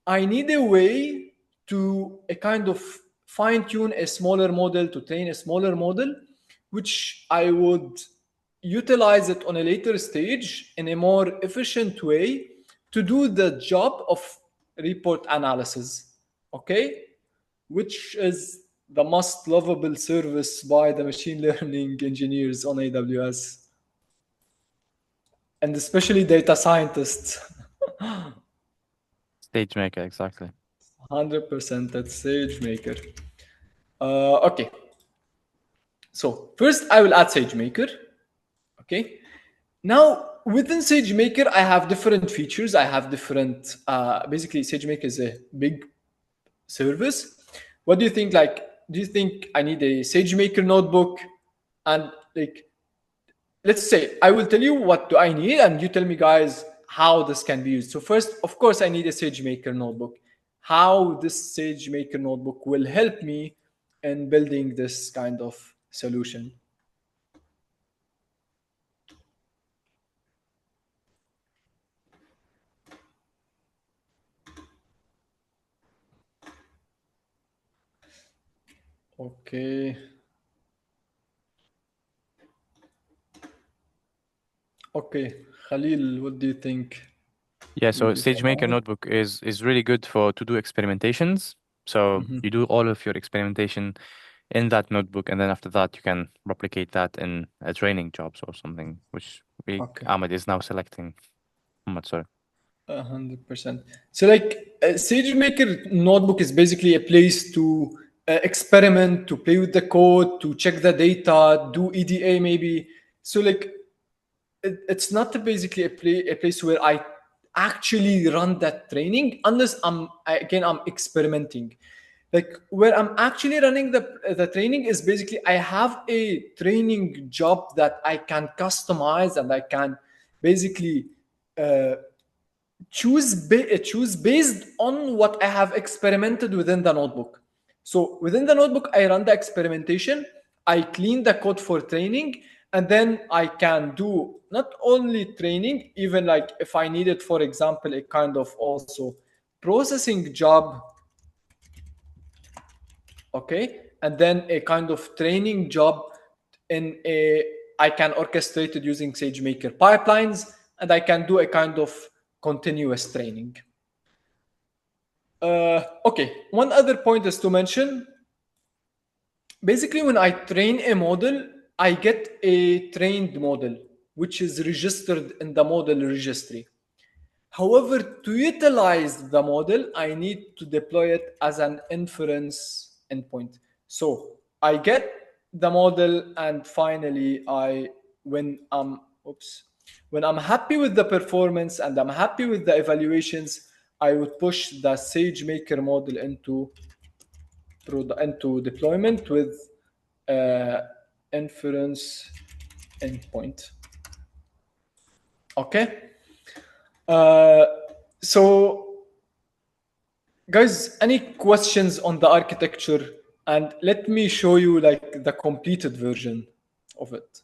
I need a way to a kind of fine-tune a smaller model, to train a smaller model, which I would utilize it on a later stage in a more efficient way to do the job of report analysis, okay? Which is the most lovable service by the machine learning engineers on AWS, and especially data scientists. SageMaker, exactly. 100% that's SageMaker. Okay. So first I will add SageMaker. Okay. Now within SageMaker, I have different features. I have different, basically SageMaker is a big service. What do you think? Like, do you think I need a SageMaker notebook? And like, let's say I will tell you what do I need, and you tell me, guys, how this can be used. So first, of course, I need a SageMaker notebook. How this SageMaker notebook will help me in building this kind of solution. Okay. Okay, Khalil, what do you think? Yeah, so Would you SageMaker summarize? notebook is really good to do experimentations. So you do all of your experimentation in that notebook, and then after that you can replicate that in a training jobs or something, which Okay. Ahmed is now selecting. Ahmed, sorry. 100%. So like SageMaker notebook is basically a place to experiment, to play with the code, to check the data, do EDA maybe. So like it's not basically a place where I actually run that training unless I'm experimenting. Like where I'm actually running the training is basically I have a training job that I can customize and I can basically uh, choose based on what I have experimented within the notebook. So within the notebook, I run the experimentation, I clean the code for training, and then I can do not only training, even like if I needed, for example, a kind of also processing job, okay, and then a kind of training job in a I can orchestrate it using SageMaker pipelines, and I can do a kind of continuous training. Okay, one other point is to mention, basically when I train a model, I get a trained model, which is registered in the model registry. However, to utilize the model, I need to deploy it as an inference endpoint. So I get the model, and finally, when I'm happy with the performance and I'm happy with the evaluations, I would push the SageMaker model into deployment with inference endpoint. Okay. So, guys, any questions on the architecture? And let me show you like the completed version of it.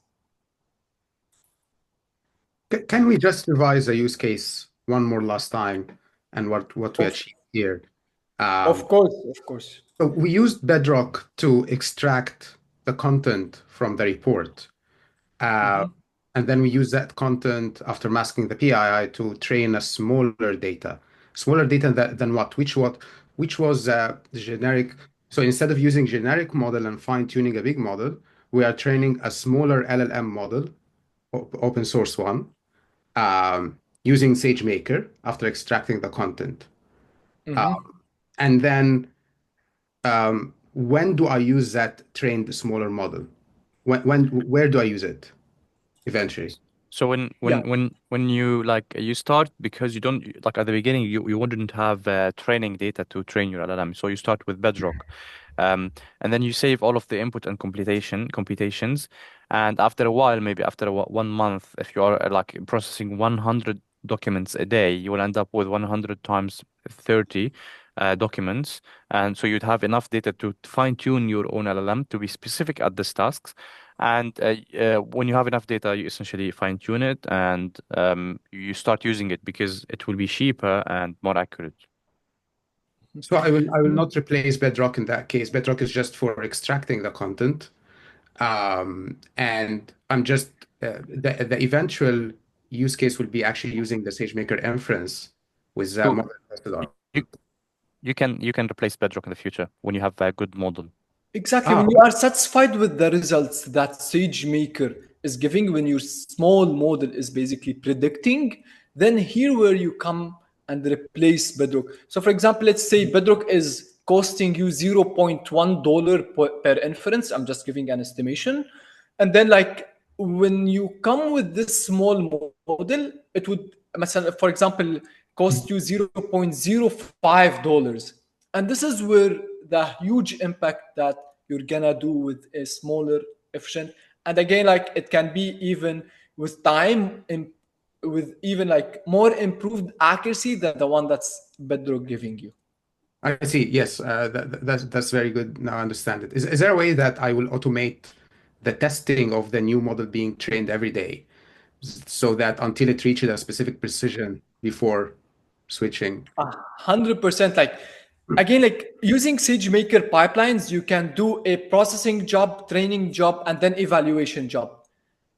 Can we just revise the use case one more last time and what we Of, achieved here? of course, of course. So we used Bedrock to extract the content from the report. And then we use that content after masking the PII to train a smaller data. Smaller data than what? Which was the generic. So instead of using generic model and fine-tuning a big model, we are training a smaller LLM model, open source one, using SageMaker after extracting the content. And then when do I use that trained smaller model? Where do I use it eventually? So Yeah. when you like you start, because you don't like at the beginning you wouldn't have training data to train your LLM, so you start with Bedrock, and then you save all of the input and computations, and after a while, maybe after 1 month, if you are like processing 100 documents a day, you will end up with 100 times 30 documents, and so you'd have enough data to fine tune your own LLM to be specific at these tasks. And when you have enough data, you essentially fine tune it, and you start using it because it will be cheaper and more accurate. So I will not replace Bedrock in that case. Bedrock is just for extracting the content. And I'm just the eventual use case will be actually using the SageMaker inference with So model tested on. you you can replace Bedrock in the future when you have a good model. Exactly. Ah, When you are satisfied with the results that SageMaker is giving, when your small model is basically predicting, then here where you come and replace Bedrock. So, for example, let's say Bedrock is costing you $0.1 per inference. I'm just giving an estimation. And then, like, when you come with this small model, it would, for example, cost you $0.05. And this is where the huge impact that you're gonna do with a smaller, efficient, and again, like it can be even with time, with even like more improved accuracy than the one that's Bedrock giving you. I see. Yes, that's very good. Now I understand it. Is there a way that I will automate the testing of the new model being trained every day, so that until it reaches a specific precision before switching? 100%. Like again, like using SageMaker pipelines, you can do a processing job, training job, and then evaluation job.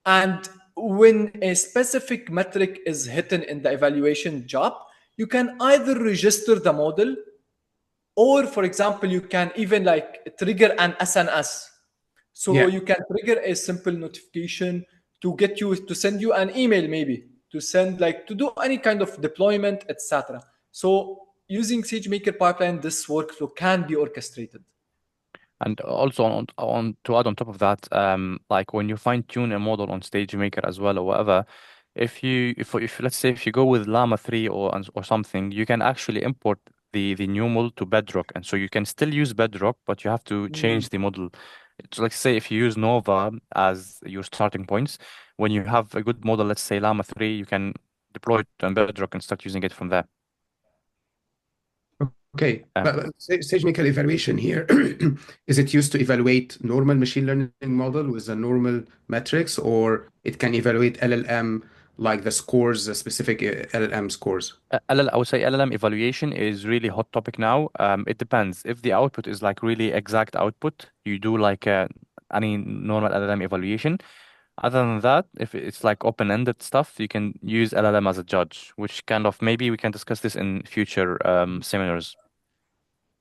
And when a specific metric is hidden in the evaluation job, you can either register the model, or for example, you can even like trigger an SNS. So Yeah. you can trigger a simple notification to get you to send you an email, maybe to send like to do any kind of deployment, etc. So using SageMaker pipeline, this workflow can be orchestrated. And also on to add on top of that, like when you fine tune a model on SageMaker as well or whatever, if let's say if you go with Llama 3 or something, you can actually import the new model to Bedrock, and so you can still use Bedrock, but you have to change the model. It's like say if you use Nova as your starting points, when you have a good model, let's say Llama 3, you can deploy it on Bedrock and start using it from there. Okay, but SageMaker evaluation here, is it used to evaluate normal machine learning model with the normal metrics, or it can evaluate LLM like the scores, the specific LLM scores? I would say LLM evaluation is really hot topic now. It depends. If the output is like really exact output, you do like any normal LLM evaluation. Other than that, if it's like open-ended stuff, you can use LLM as a judge, which kind of maybe we can discuss this in future seminars.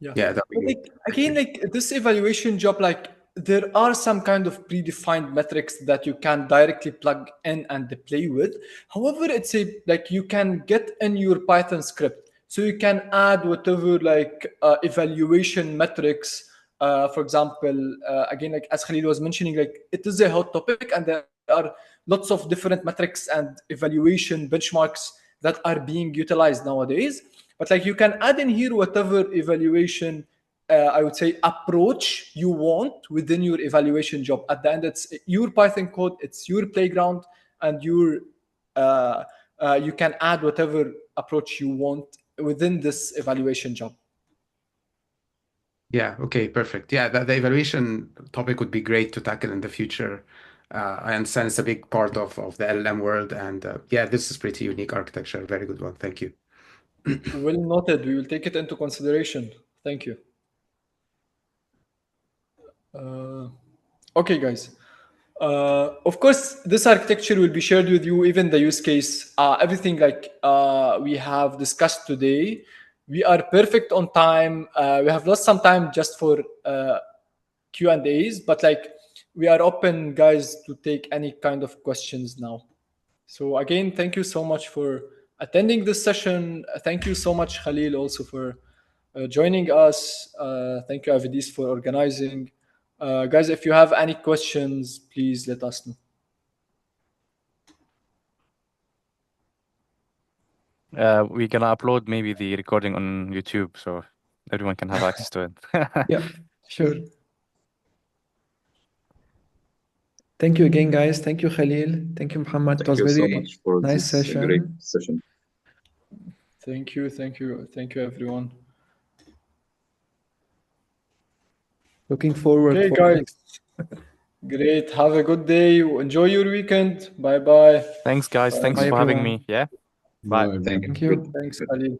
Yeah, that'd be But great. like again, like this evaluation job, like there are some kind of predefined metrics that you can directly plug in and play with. However, it's a like you can get in your Python script, so you can add whatever like evaluation metrics. For example, again, like as Khalil was mentioning, like it is a hot topic, and there are lots of different metrics and evaluation benchmarks that are being utilized nowadays. But like you can add in here whatever evaluation I would say approach you want within your evaluation job. At the end, it's your Python code, it's your playground, and you can add whatever approach you want within this evaluation job. Yeah, okay, perfect. Yeah, the evaluation topic would be great to tackle in the future. I understand it's a big part of the LLM world, and yeah, this is pretty unique architecture. Very good one. Thank you. Well noted. We will take it into consideration. Thank you. Okay, guys. Of course, this architecture will be shared with you, even the use case, everything like we have discussed today. We are perfect on time. We have lost some time just for Q&As, but like we are open, guys, to take any kind of questions now. So again, thank you so much for attending this session. Thank you so much, Khalil, also for joining us. Thank you, Avidis, for organizing. Guys, if you have any questions, please let us know. We're gonna upload maybe the recording on YouTube so everyone can have access to it. Yeah, sure. Thank you again, guys. Thank you, Khalil. Thank you, Muhammad. It was Thank you so very much for nice this great session. session. Thank you, everyone. Looking forward Okay, for guys. next. Great. Have a good day. Enjoy your weekend. Bye bye. Thanks, guys. Thanks Bye, for having everyone. me. Yeah. Bye. Thank Thank you. you. Thanks, Khalil.